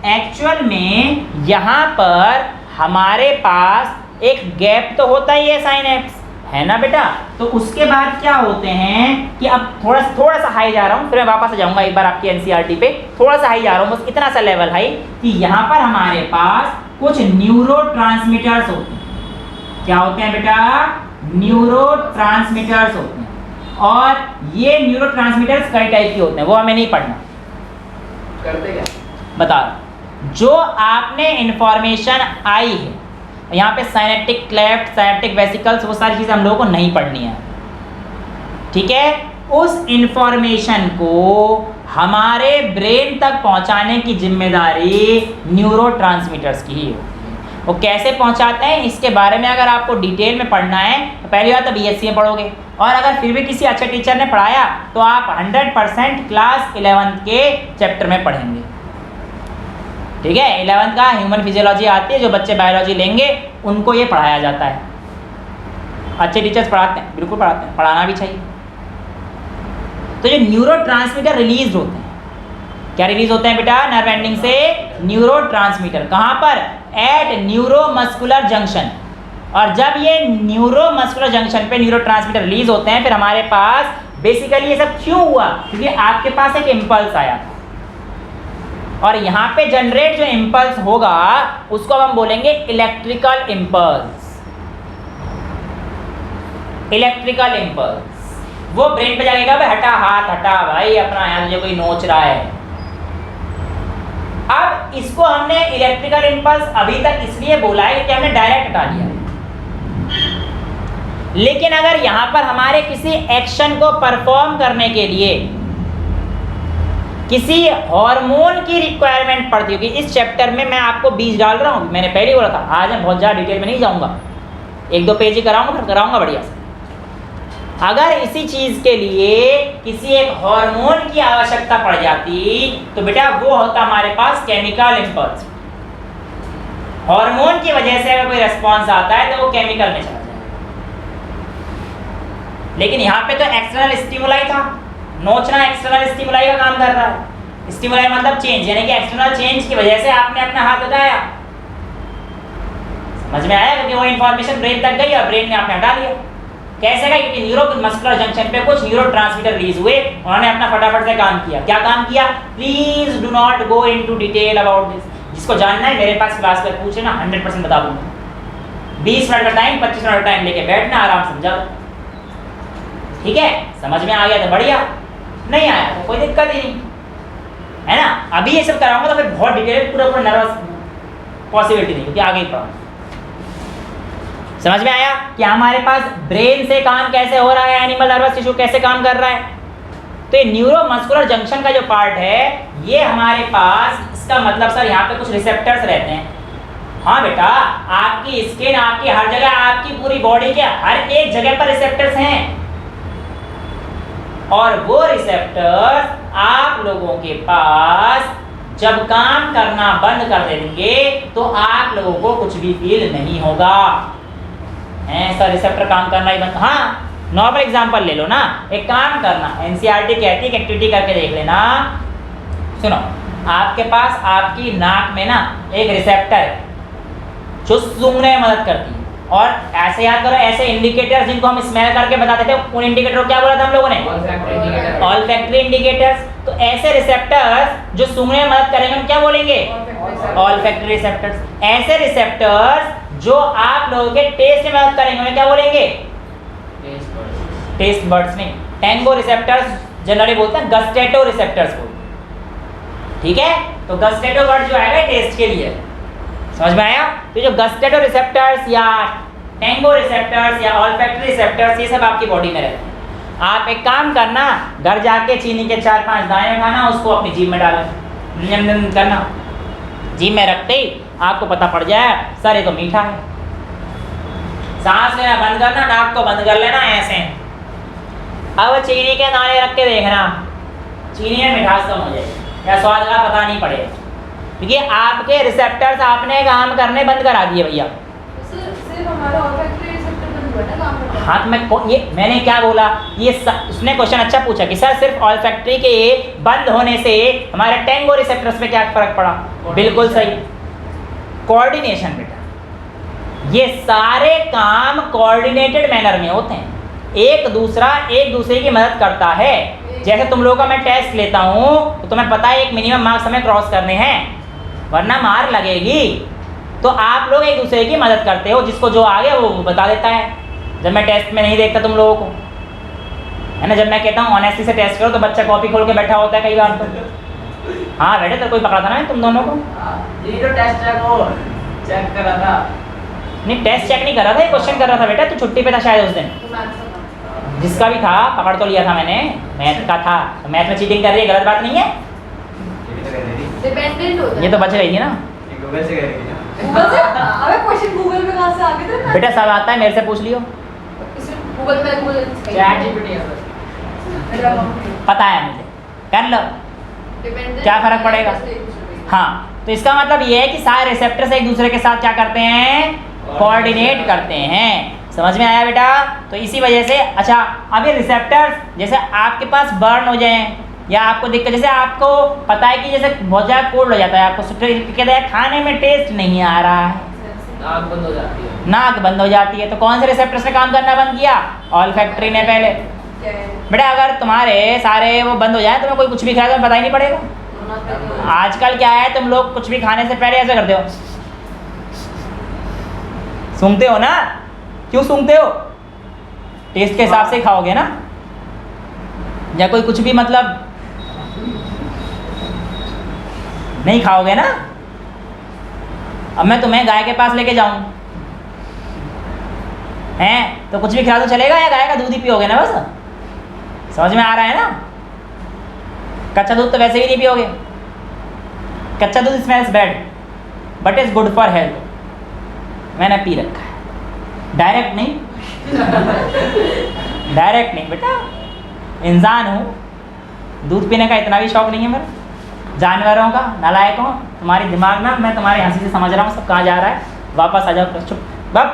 एक्चुअल में यहाँ पर हमारे पास एक गैप तो होता ही है साइनेप्स, है ना बेटा? तो उसके बाद क्या होते हैं कि अब थोड़ा सा हाई जा रहा हूँ, फिर मैं वापस आ जाऊँगा एक बार आपकी एनसीईआरटी पे। थोड़ा सा हाई जा रहा हूँ, बस इतना सा लेवल हाई कि यहाँ पर हमारे पास कुछ न्यूरोट्रांसमीटर्स होते हैं। क्या होते हैं बेटा? न्यूरोट्रांसमीटर्स होते हैं, और ये न्यूरोट्रांसमीटर्स कई टाइप के होते हैं, वो हमें नहीं पढ़ना। करते क्या? बता रहा हूं। जो आपने इंफॉर्मेशन आई है यहाँ पे, साइनेप्टिक क्लेफ्ट, साइनेप्टिक वेसिकल्स, वो सारी चीज़ें हम लोगों को नहीं पढ़नी है, ठीक है। उस इंफॉर्मेशन को हमारे ब्रेन तक पहुंचाने की जिम्मेदारी न्यूरोट्रांसमीटर्स की ही होती है। वो कैसे पहुंचाते हैं इसके बारे में अगर आपको डिटेल में पढ़ना है तो पहली बात तो बीएससी में पढ़ोगे, और अगर फिर भी किसी अच्छे टीचर ने पढ़ाया तो आप 100% क्लास 11th के चैप्टर में पढ़ेंगे, ठीक है। 11th का ह्यूमन फिजियोलॉजी आती है, जो बच्चे बायोलॉजी लेंगे उनको ये पढ़ाया जाता है। अच्छे टीचर्स पढ़ाते हैं, बिल्कुल पढ़ाते हैं, पढ़ाना भी चाहिए। तो जो न्यूरोट्रांसमीटर रिलीज होते हैं, क्या रिलीज होते हैं बेटा? नर्व एंडिंग से न्यूरोट्रांसमीटर। कहाँ पर? At neuromuscular junction. और जब ये न्यूरोमस्कुलर जंक्शन पे न्यूरोट्रांसमीटर रिलीज होते हैं, फिर हमारे पास बेसिकली ये सब क्यों हुआ? क्योंकि आपके पास एक इम्पल्स आया था, और यहाँ पे जनरेट जो इम्पल्स होगा उसको हम बोलेंगे इलेक्ट्रिकल इम्पल्स। इलेक्ट्रिकल इम्पल्स वो ब्रेन पे जाएगा, भाई हटा हाथ हटा भाई अपना, यहाँ जो कोई नोच रहा है। अब इसको हमने इलेक्ट्रिकल इम्पल्स अभी तक इसलिए बोला है कि हमने डायरेक्ट हटा दिया, लेकिन अगर यहाँ पर हमारे किसी एक्शन को परफॉर्म करने के लिए किसी हार्मोन की रिक्वायरमेंट पड़ती होगी, इस चैप्टर में मैं आपको बीज डाल रहा हूँ, मैंने पहले ही बोला था, आज मैं बहुत ज़्यादा डिटेल में नहीं जाऊँगा, 1-2 पेज ही कराऊंगा, फिर कराऊंगा बढ़िया से। अगर इसी चीज़ के लिए किसी एक हार्मोन की आवश्यकता पड़ जाती तो बेटा वो होता हमारे पास केमिकल इम्पल्स। हार्मोन की वजह से अगर कोई रेस्पॉन्स आता है तो वो केमिकल में चला जाएगा, लेकिन यहाँ पे तो एक्सटर्नल स्टिमुलाई था, नोचना एक्सटर्नल स्टिमुलाई का काम कर रहा है। स्टिमुलाई मतलब चेंज, यानी कि एक्सटर्नल चेंज की वजह से आपने अपना हाथ हटाया, समझ में आया? क्योंकि वो इंफॉर्मेशन ब्रेन तक गई और ब्रेन ने आपने हटा लिया। कैसे गई? क्योंकि न्यूरोमस्कुलर जंक्शन पे कुछ न्यूरोट्रांसमीटर रिलीज हुए, उन्होंने अपना फटाफट से काम किया। क्या काम किया? Please do not go into detail about this. जिसको जानना है मेरे पास क्लास में पूछे ना, 100% बता दूंगा। 20 मिनट का टाइम, 25 मिनट का टाइम लेके बैठना, आराम समझा, ठीक है? समझ में आ गया तो बढ़िया, नहीं आया तो कोई दिक्कत ही नहीं, है ना। अभी ये सब कराऊंगा तो फिर बहुत डिटेल, पूरा नर्वस पॉसिबिलिटी नहीं, क्योंकि आगे ही पढ़ाऊंगा। समझ में आया कि हमारे पास ब्रेन से काम कैसे हो रहा है, एनिमल नर्वस टिश्यू कैसे काम कर रहा है। तो ये न्यूरोमस्कुलर जंक्शन का जो पार्ट है, ये हमारे पास, इसका मतलब सर यहाँ पे कुछ रिसेप्टर्स रहते हैं। हाँ बेटा, आपकी स्किन, आपकी हर जगह, आपकी पूरी बॉडी के हर एक जगह पर रिसेप्टर्स हैं, और वो रिसेप्टर्स आप लोगों के पास जब काम करना बंद कर देंगे तो आप लोगों को कुछ भी फील नहीं होगा। ऐसा रिसेप्टर काम करना ही बंद। हाँ, नॉर्मल एग्जांपल ले लो ना, एक काम करना, एनसीईआरटी कहती है कि एक्टिविटी करके देख लेना। सुनो, आपके पास आपकी नाक में ना एक रिसेप्टर है जो सूंघने में मदद करती है, और ऐसे याद करो, ऐसे इंडिकेटर्स जिनको हम स्मेल करके बताते थे, उन इंडिकेटर को क्या बोला था हम लोगों ने? Olfactory indicators. तो ऐसे रिसेप्टर्स जो सूंघने में मदद करेंगे हम क्या बोलेंगे? Olfactory receptors. ऐसे रिसेप्टर्स जो आप लोगों के टेस्ट में मदद करेंगे उन्हें क्या बोलेंगे? टेस्ट बर्ड्स नहीं, टेंगो रिसेप्टर्स जनरली बोलते हैं, गस्टेटो रिसेप्टर्स को, ठीक है। तो गस्टेटो वर्ड जो आएगा टेस्ट के लिए, समझ में आया? तो जो गस्टेटो रिसेप्टर्स या टेंगो रिसेप्टर्स या ऑल्फैक्टरी रिसेप्टर्स, ये सब आपकी बॉडी में रहते हैं। आप एक काम करना, घर जाके चीनी के 4-5 दाने खाना, उसको अपनी जीभ में डालना, करना, जीभ में रखते ही आपको पता पड़ जाए सर ये तो मीठा है। सांस लेना बंद करना, नाक को बंद कर लेना ऐसे। अब चीनी के दाने रख के देखना, चीनी में मिठास कम हो जाएगी या स्वाद का पता नहीं पड़ेगा, क्योंकि आपके रिसेप्टर्स आपने काम करने बंद करा दिए भैया। सिर्फ हमारा ऑल्फैक्टरी रिसेप्टर बंद हुआ ना काम करना। हाँ, मैंने क्या बोला, उसने क्वेश्चन अच्छा पूछा कि सर सिर्फ ऑल्फैक्टरी के बंद होने से हमारे टेंगो रिसेप्टर्स पे क्या फर्क पड़ा? बिल्कुल सही, कोऑर्डिनेशन बेटा। ये सारे काम कोऑर्डिनेटेड मैनर में होते हैं, एक दूसरे की मदद करता है। जैसे तुम लोगों का मैं टेस्ट लेता हूँ तो तुम्हें पता है एक मिनिमम मार्क्स हमें क्रॉस करने हैं, वरना मार लगेगी। तो आप लोग एक दूसरे की मदद करते हो, जिसको जो आ गया वो बता देता है, जब मैं टेस्ट में नहीं देखता तुम लोगों को, है ना। जब मैं कहता हूँ ऑनेस्टी से टेस्ट करो तो बच्चा कॉपी खोल के बैठा होता है कई बार तो। हाँ बेटे, तो कोई पकड़ा था ना तुम दोनों को? ये तो टेस्ट है वो चेक करा था। नहीं, टेस्ट चेक नहीं कर रहा था, ये क्वेश्चन कर रहा था बेटा। तू छुट्टी पे था शायद उस दिन। तो मैथ्स का जिसका भी था पकड़ तो लिया था मैंने, मैथ का था। तो मैथ में चीटिंग कर रही है, गलत बात नहीं है। ये भी तो कह रही थी। डिपेंडेंट होता है। ये तो बच रही थी ना ये गूगल से कह रही थी ना। गूगल से? अबे क्वेश्चन गूगल में कहाँ से आ गए थे? बेटा, सब आता है, मेरे से पूछ लियो। इसे गूगल में गूगल चैट जीपीटी है बस। पता है मुझे, कर लो, डिपेंडेंट क्या फर्क पड़ेगा? हाँ। तो इसका मतलब ये है कि सारे रिसेप्टर्स एक दूसरे के साथ क्या करते हैं? कोऑर्डिनेट करते हैं। समझ में आया बेटा? तो इसी वजह से अच्छा, अब ये रिसेप्टर्स जैसे आपके पास बर्न हो जाए या आपको दिक्कत, जैसे आपको पता है कि जैसे बहुत ज़्यादा कोल्ड हो जाता है, आपको कहते हैं खाने में टेस्ट नहीं आ रहा है, नाक बंद हो जाती है। नाक बंद हो जाती है, तो कौन से रिसेप्टर्स ने काम करना बंद किया? ऑल्फैक्टरी ने पहले। क्या है? बेटा अगर तुम्हारे सारे वो बंद हो जाए, तुम्हें कोई कुछ भी खाएगा पता ही नहीं पड़ेगा। आजकल क्या है, तुम लोग कुछ भी खाने से पहले ऐसे करते हो, सूंघते हो ना? क्यों सूंघते हो? टेस्ट के हिसाब से ही खाओगे ना, या कोई कुछ भी मतलब नहीं खाओगे ना। अब मैं तुम्हें गाय के पास लेके जाऊं हैं तो कुछ भी खिला दो चलेगा, या गाय का दूध ही पियोगे ना? बस समझ में आ रहा है ना? कच्चा दूध तो वैसे भी नहीं पियोगे। कच्चा दूध smells bad but is good for health. मैंने पी रखा है, डायरेक्ट नहीं डायरेक्ट नहीं बेटा, इंसान हूँ, दूध पीने का इतना भी शौक नहीं है मेरा। जानवरों का नालायक हूँ, तुम्हारी दिमाग ना, मैं तुम्हारी हंसी से समझ रहा हूँ सब कहाँ जा रहा है। वापस आ जाओ, चुप बब।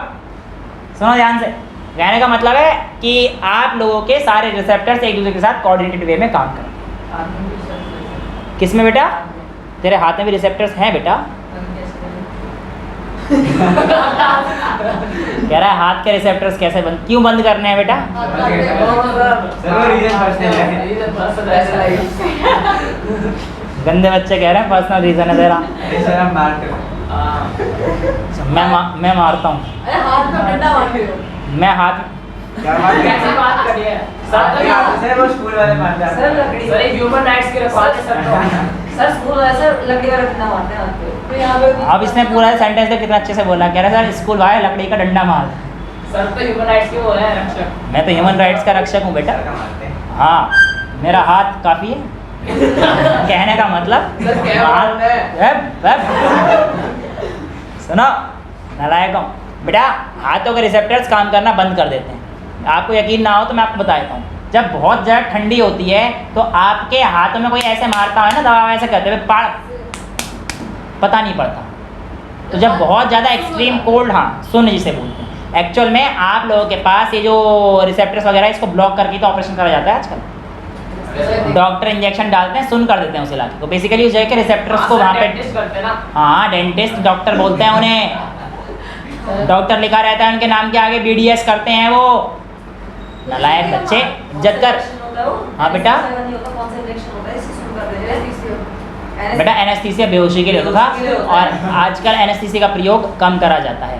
सुनो ध्यान से, कहने का मतलब है कि आप लोगों के सारे रिसेप्टर्स एक दूसरे के साथ कोऑर्डिनेटेड वे में काम करें। किस में बेटा? तेरे हाथ में भी रिसेप्टर्स हैं बेटा। कह रहा है हाथ के रिसेप्टर्स कैसे बंद, क्यों बंद करने हैं बेटा? गंदे बच्चे कह रहे हैं पर्सनल रीजन है तेरा। मैं मारता हूँ। अरे हाथ में डंडा मार रहे हो। मैं हाथ कैसे बात कर रही है? सर वो स्कूल वाले मारते हैं। सर लकड़ी। सर एक ह्यूमन राइट्स के रखवाले सर तो। सर स्कूल वैसे लकड़ी का डंडा मारते हैं हाथ पे। तो यहाँ पे अब इसने पूरा सेंटेंस कितना अच्छे से बोला। कह रहा है सर स्कूल वाले लकड़ी का डंडा मार। सर तो ह्यूमन राइट्स के वो है रक्षक। मैं तो ह्यूमन राइट्स का रक्षक हूँ बेटा। हाँ, मेरा हाथ काफ़ी है। कहने का मतलब सर क्या बात है? सुनो नालायकों, बेटा हाथों के रिसेप्टर्स काम करना बंद कर देते हैं। आपको यकीन ना हो तो मैं आपको बता देता हूँ। जब बहुत ज़्यादा ठंडी होती है तो आपके हाथों में कोई ऐसे मारता है ना, दवा ऐसे करते हुए पता नहीं पड़ता। तो जब बहुत ज़्यादा एक्सट्रीम कोल्ड, हाँ सुन जिसे बोलते हैं, एक्चुअल में आप लोगों के पास ये जो रिसेप्टर्स वगैरह इसको ब्लॉक करके तो ऑपरेशन करा जाता है आजकल। डॉक्टर इंजेक्शन डालते हैं, सुन कर देते हैं उस इलाके को। बेसिकली उस जगह के रिसेप्टर्स को वहाँ पे टेस्ट करते हैं ना। हाँ डेंटिस्ट डॉक्टर बोलते हैं उन्हें। डॉक्टर लिखा रहता है उनके नाम के आगे, BDS करते हैं वो। नालायक बच्चे, इज्जत कर। हाँ बेटा, बेटा एनेस्थीसिया बेहोशी के लिए होता था और आजकल एनेस्थीसिया का प्रयोग कम करा जाता है,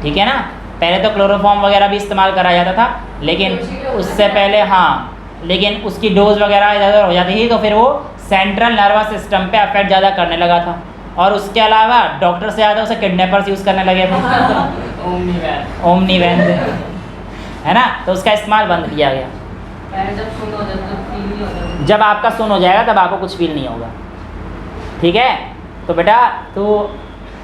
ठीक है ना। पहले तो क्लोरोफॉर्म वगैरह भी इस्तेमाल करा जाता था, लेकिन उससे पहले हाँ, लेकिन उसकी डोज वगैरह ज़्यादा हो जाती थी तो फिर वो सेंट्रल नर्वस सिस्टम पे अफेक्ट ज़्यादा करने लगा था। और उसके अलावा डॉक्टर से ज़्यादा उसे किडनैपर्स यूज़ करने लगे थे। ओमनी वैन है ना, तो उसका इस्तेमाल बंद किया गया। जब सुन हो जाए तो फील नहीं होता। जब आपका सुन हो जाएगा तब आपको कुछ फील नहीं होगा, ठीक है। तो बेटा तू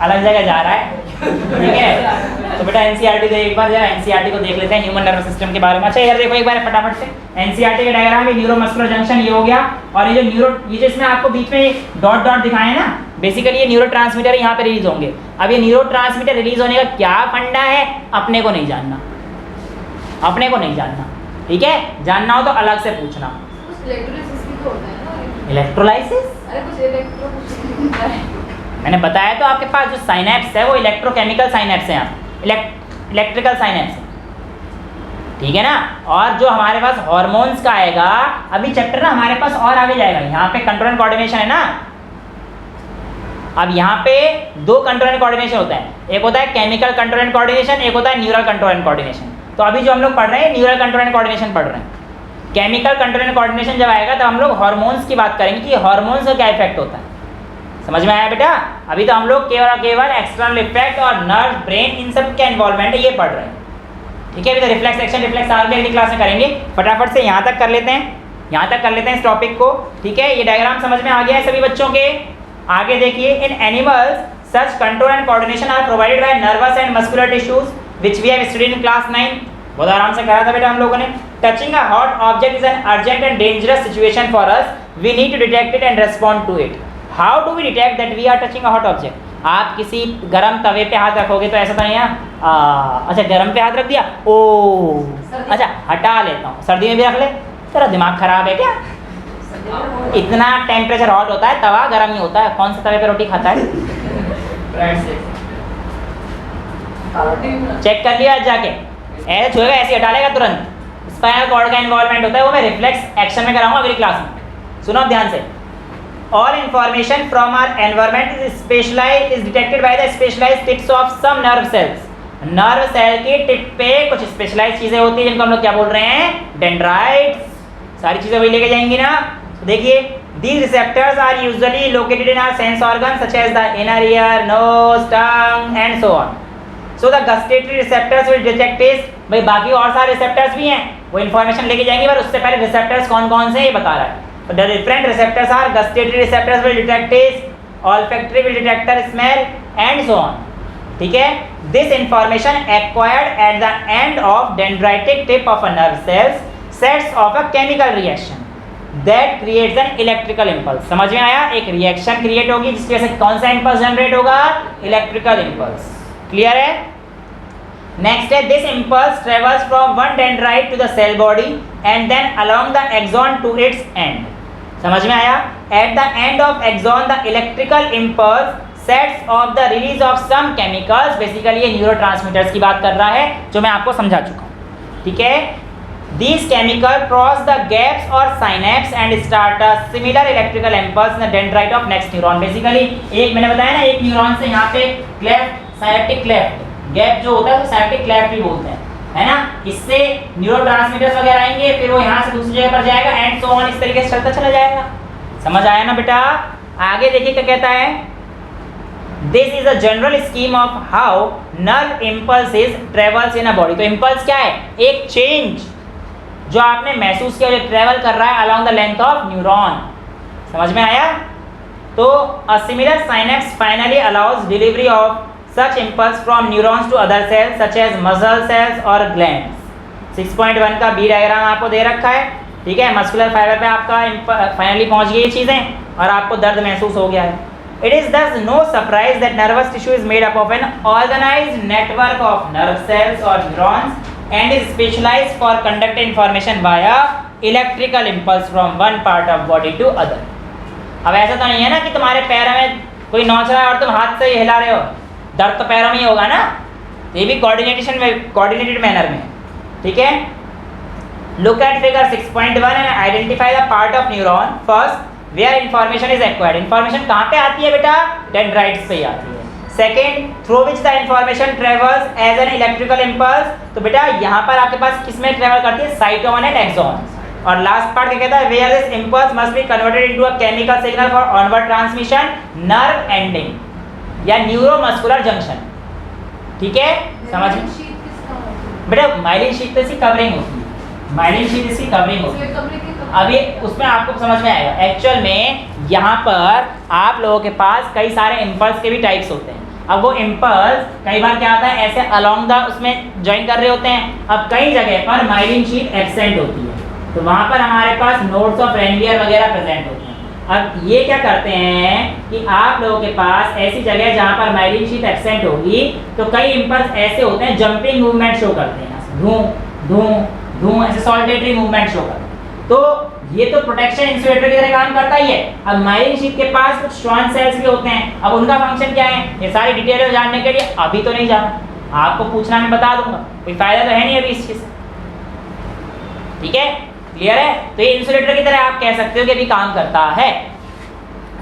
अलग जगह जा रहा है, ठीक है। तो बेटा NCERT दे एक बार, जरा NCERT को देख लेते हैं ह्यूमन नर्वस सिस्टम के बारे में। अच्छा यार देखो एक बार फटाफट से NCERT का डायग्राम है। न्यूरोमस्कुलर जंक्शन ये हो गया, और ये जो इसमें आपको बीच में डॉट डॉट दिखाए हैं ना, बेसिकली ये न्यूरोट्रांसमीटर यहाँ पे रिलीज होंगे। अब ये न्यूरोट्रांसमीटर रिलीज होने का क्या फंडा है अपने को नहीं जानना, अपने को नहीं जानना, ठीक है। जानना हो तो अलग से पूछना। कुछ इलेक्ट्रोलाइसिस भी तो होता है ना। इलेक्ट्रोलाइसिस? अरे कुछ इलेक्ट्रो कुछ होता है। मैंने बताया तो आपके पास जो साइनेप्स है वो इलेक्ट्रोकेमिकल साइनेप्स हैं, इलेक्ट्रिकल साइनेप्स हैं, ठीक है ना। और जो हमारे पास हॉर्मोन्स का आएगा, अभी चैप्टर ना हमारे पास और आगे जाएगा। यहाँ पे कंट्रोल एंड कोऑर्डिनेशन है ना। अब यहाँ पे दो कंट्रोल एंड कोऑर्डिनेशन होता है, एक होता है केमिकल कंट्रोल एंड कोऑर्डिनेशन, एक होता है न्यूरल कंट्रोल एंड कोऑर्डिनेशन। तो अभी जो हम लोग पढ़ रहे हैं न्यूरल कंट्रोल एंड कोऑर्डिनेशन पढ़ रहे हैं। केमिकल कंट्रोल एंड कोऑर्डिनेशन जब आएगा तो हम लोग हार्मोन्स की बात करेंगे कि हार्मोन्स का क्या इफेक्ट होता है। समझ में आया बेटा? अभी तो हम लोग केवल एक्सटर्नल इफेक्ट और नर्व ब्रेन इन सब का इन्वॉल्वमेंट है ये पढ़ रहे हैं। ठीक है, अभी तो रिफ्लेक्स एक्शन रिफ्लेक्स आगे अगली क्लास में करेंगे। फटाफट से यहाँ तक कर लेते हैं, यहाँ तक कर लेते हैं इस टॉपिक को। ठीक है, ये डायग्राम समझ में आ गया है सभी बच्चों के? आगे देखिए, in animals such control and coordination are provided by nervous and muscular tissues which we have studied in class 9। बहुत आराम से करा था बेटा हम लोगों ने। Touching a hot object is an urgent and dangerous situation for us, we need to detect it and respond to it. How do we detect that we are touching a hot object? आप किसी गर्म तवे पे हाथ रखोगे तो ऐसा तो नहीं है अच्छा गर्म पे हाथ रख दिया, ओ अच्छा हटा लेता हूँ, सर्दी में भी रख ले, तेरा दिमाग खराब है क्या? इतना टेम्परेचर हॉट होता है, तवा गर्म ही होता है। कौन से तवे पे रोटी खाता है? चेक कर लिया जाके, ऐसे छुएगा ऐसे हटा लेगा तुरंत। स्पाइनल कॉर्ड का इन्वॉल्वमेंट होता है, वो मैं रिफ्लेक्स एक्शन में कराऊंगा अगली क्लास में। सुनो ध्यान से। All information from our environment is specialized is detected by the specialized tips of some nerve cells. Nerve cell की टिप पे कुछ स्पेशलाइज चीजें होती है जिनको हम लोग क्या बोल रहे हैं? डेंड्राइट्स। सारी चीजें वही लेके जाएंगी ना। तो देखिए, these receptors are usually located in our sense organs such as the inner ear, nose, tongue and so on. So the gustatory receptors will detect taste. भाई बाकी और सारे रिसेप्टर्स भी हैं, वो इन्फॉर्मेशन लेके जाएंगे, पर उससे पहले रिसेप्टर्स कौन कौन से ये बता रहा है। The different receptors are gustatory receptors will detect taste, olfactory will detect the smell and so on. ठीक है, this information acquired at the end of dendritic tip of a nerve cells sets off a chemical reaction that creates an electrical impulse. समझ में आया? एक रिएक्शन क्रिएट होगी जिसकी वजह से कौन सा इंपल्स जनरेट होगा? Electrical impulse. क्लियर है? नेक्स्ट है, this impulse travels from one dendrite to the cell body and then along the axon to its end. समझ में आया? At the end of axon the electrical impulse sets off the release of some chemicals. Basically ये न्यूरोट्रांसमीटर्स की बात कर रहा है जो मैं आपको समझा चुका हूँ। ठीक है, these chemicals cross the gaps or synapse and start a similar electrical impulse in the dendrite of next neuron. Basically एक मैंने बताया ना, एक न्यूरॉन से यहाँ पे क्लेफ्ट साइनेप्टिक क्लेफ्ट गैप जो होता है तो साइनेप्टिक क्लेफ्ट भी बोलते हैं, है ना। इससे न्यूरोट्रांसमीटर्स वगैरह आएंगे, फिर वो यहाँ से दूसरी जगह पर जाएगा एंड सो ऑन, इस तरीके से चलता चला जाएगा। समझ आया ना बेटा? आगे देखिए क्या कहता है। This is a general scheme of how nerve impulses travels in a body. तो इम्पल्स क्या है? एक चेंज जो आपने महसूस किया, जो ट्रेवल कर रहा है along the length of neuron. समझ में आया? तो a similar synapse finally allows delivery of such impulse from neurons to other cells such as muscle cells or glands। 6.1 का बी डायग्राम आपको दे रखा है। ठीक है, मस्कुलर फाइबर पे आपका फाइनली पहुंच गई ये चीज़ें और आपको दर्द महसूस हो गया है। It is thus no surprise that nervous tissue is made up of an organized network of nerve cells or neurons and is specialized for conducting information via electrical impulse from one part of body to other। अब ऐसा तो नहीं है ना कि तुम्हारे पैरों में कोई नोच रहा है और तुम हाथ से हिला रहे हो, दर्द तो पैरों में ही होगा ना। ये भी कोऑर्डिनेटेड मैनर में। ठीक है, look at figure 6.1 and identify the part of neuron first where information is acquired. Information कहाँ पे आती है बेटा? डेंड्राइट्स पे आती है। Second, through which the information travels as an electrical impulse. तो बेटा यहाँ पर आपके पास किसमें ट्रेवल करती है? Cyton and axon. और लास्ट पार्ट क्या कहता है? Where this impulse must be converted into a chemical signal for onward transmission nerve ending या न्यूरोमस्कुलर जंक्शन। ठीक है, समझ में बेटा? माइलिन शीट इसकी कवरिंग होती है, माइलिन शीट इसकी कवरिंग होती है। अभी उसमें आपको समझ में आएगा। एक्चुअल में यहाँ पर आप लोगों के पास कई सारे इम्पल्स के भी टाइप्स होते हैं। अब वो इम्पल्स कई बार क्या होता है, ऐसे अलोंग द उसमें ज्वाइन कर रहे होते हैं। अब कई जगह पर माइलिन शीट एब्सेंट होती है, तो वहाँ पर हमारे पास नोड्स ऑफ रेनवियर वगैरह प्रेजेंट होते हैं। अब ये क्या करते हैं कि आप लोगों के पास ऐसी जगह जहाँ पर माइलिन शीट एब्सेंट होगी तो कई इम्पल्स ऐसे होते हैं जंपिंग मूवमेंट शो करते हैं, धूं धूं धूं ऐसे सॉलिटेटरी मूवमेंट शो करते हैं। तो ये तो प्रोटेक्शन इंसुलेटर की तरह काम करता ही है। अब माइलिन शीट के पास कुछ श्वान सेल्स भी होते हैं। अब उनका फंक्शन क्या है, ये सारी डिटेल जानने के लिए अभी तो नहीं जाना, आपको पूछना मैं बता दूंगा, कोई फायदा तो है नहीं अभी इस चीज़ से। ठीक है, क्लियर है? तो ये इंसुलेटर की तरह आप कह सकते हो कि अभी काम करता है।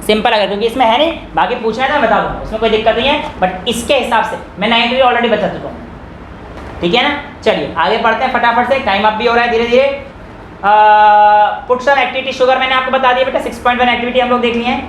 सिंपल अगर, क्योंकि इसमें है नहीं, बाकी पूछना है तो मैं बता दूंगा, उसमें कोई दिक्कत नहीं है। बट इसके हिसाब से मैं 93 ऑलरेडी बता चुका हूँ। ठीक है ना। चलिए आगे पढ़ते हैं फटाफट से, टाइम अप भी हो रहा है धीरे धीरे। पुट सम एक्टिविटी शुगर मैंने आपको बता दिया बेटा, 6.1 एक्टिविटी हम लोग देख लिए हैं।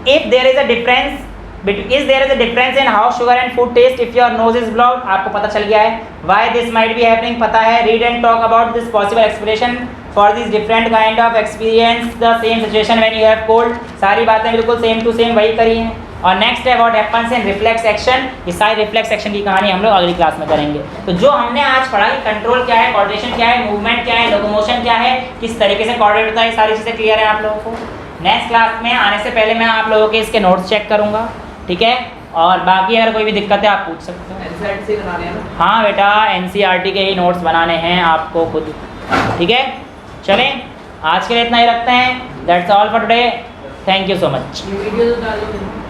If there is a difference is there is a difference in how sugar and food taste if your nose is blocked, आपको पता चल गया है। why this might be happening पता है। read and talk about this possible explanation for this different kind of experience the same situation when you have cold, सारी बातें बिल्कुल सेम टू सेम वही करी हैं। और नेक्स्ट है what happens in reflex action, ये सारी रिफ्लेक्स एक्शन की कहानी हम लोग अगली क्लास में करेंगे। तो जो हमने आज पढ़ा कि कंट्रोल क्या है, कोऑर्डिनेशन क्या है, मूवमेंट क्या है, लोकोमोशन क्या है, किस तरीके से कोऑर्डिनेट होता है, ये सारी चीज़ें क्लियर है आप लोगों को। नेक्स्ट क्लास में आने से पहले मैं आप लोगों के इसके नोट्स चेक करूँगा, ठीक है। और बाकी अगर कोई भी दिक्कत है आप पूछ सकते हो। NCERT बनाने हैं ना? हाँ बेटा NCERT के ही नोट्स बनाने हैं आपको खुद, ठीक है। चलें आज के लिए इतना ही रखते हैं। That's all for today, thank you so much. ये वीडियो तो डालो।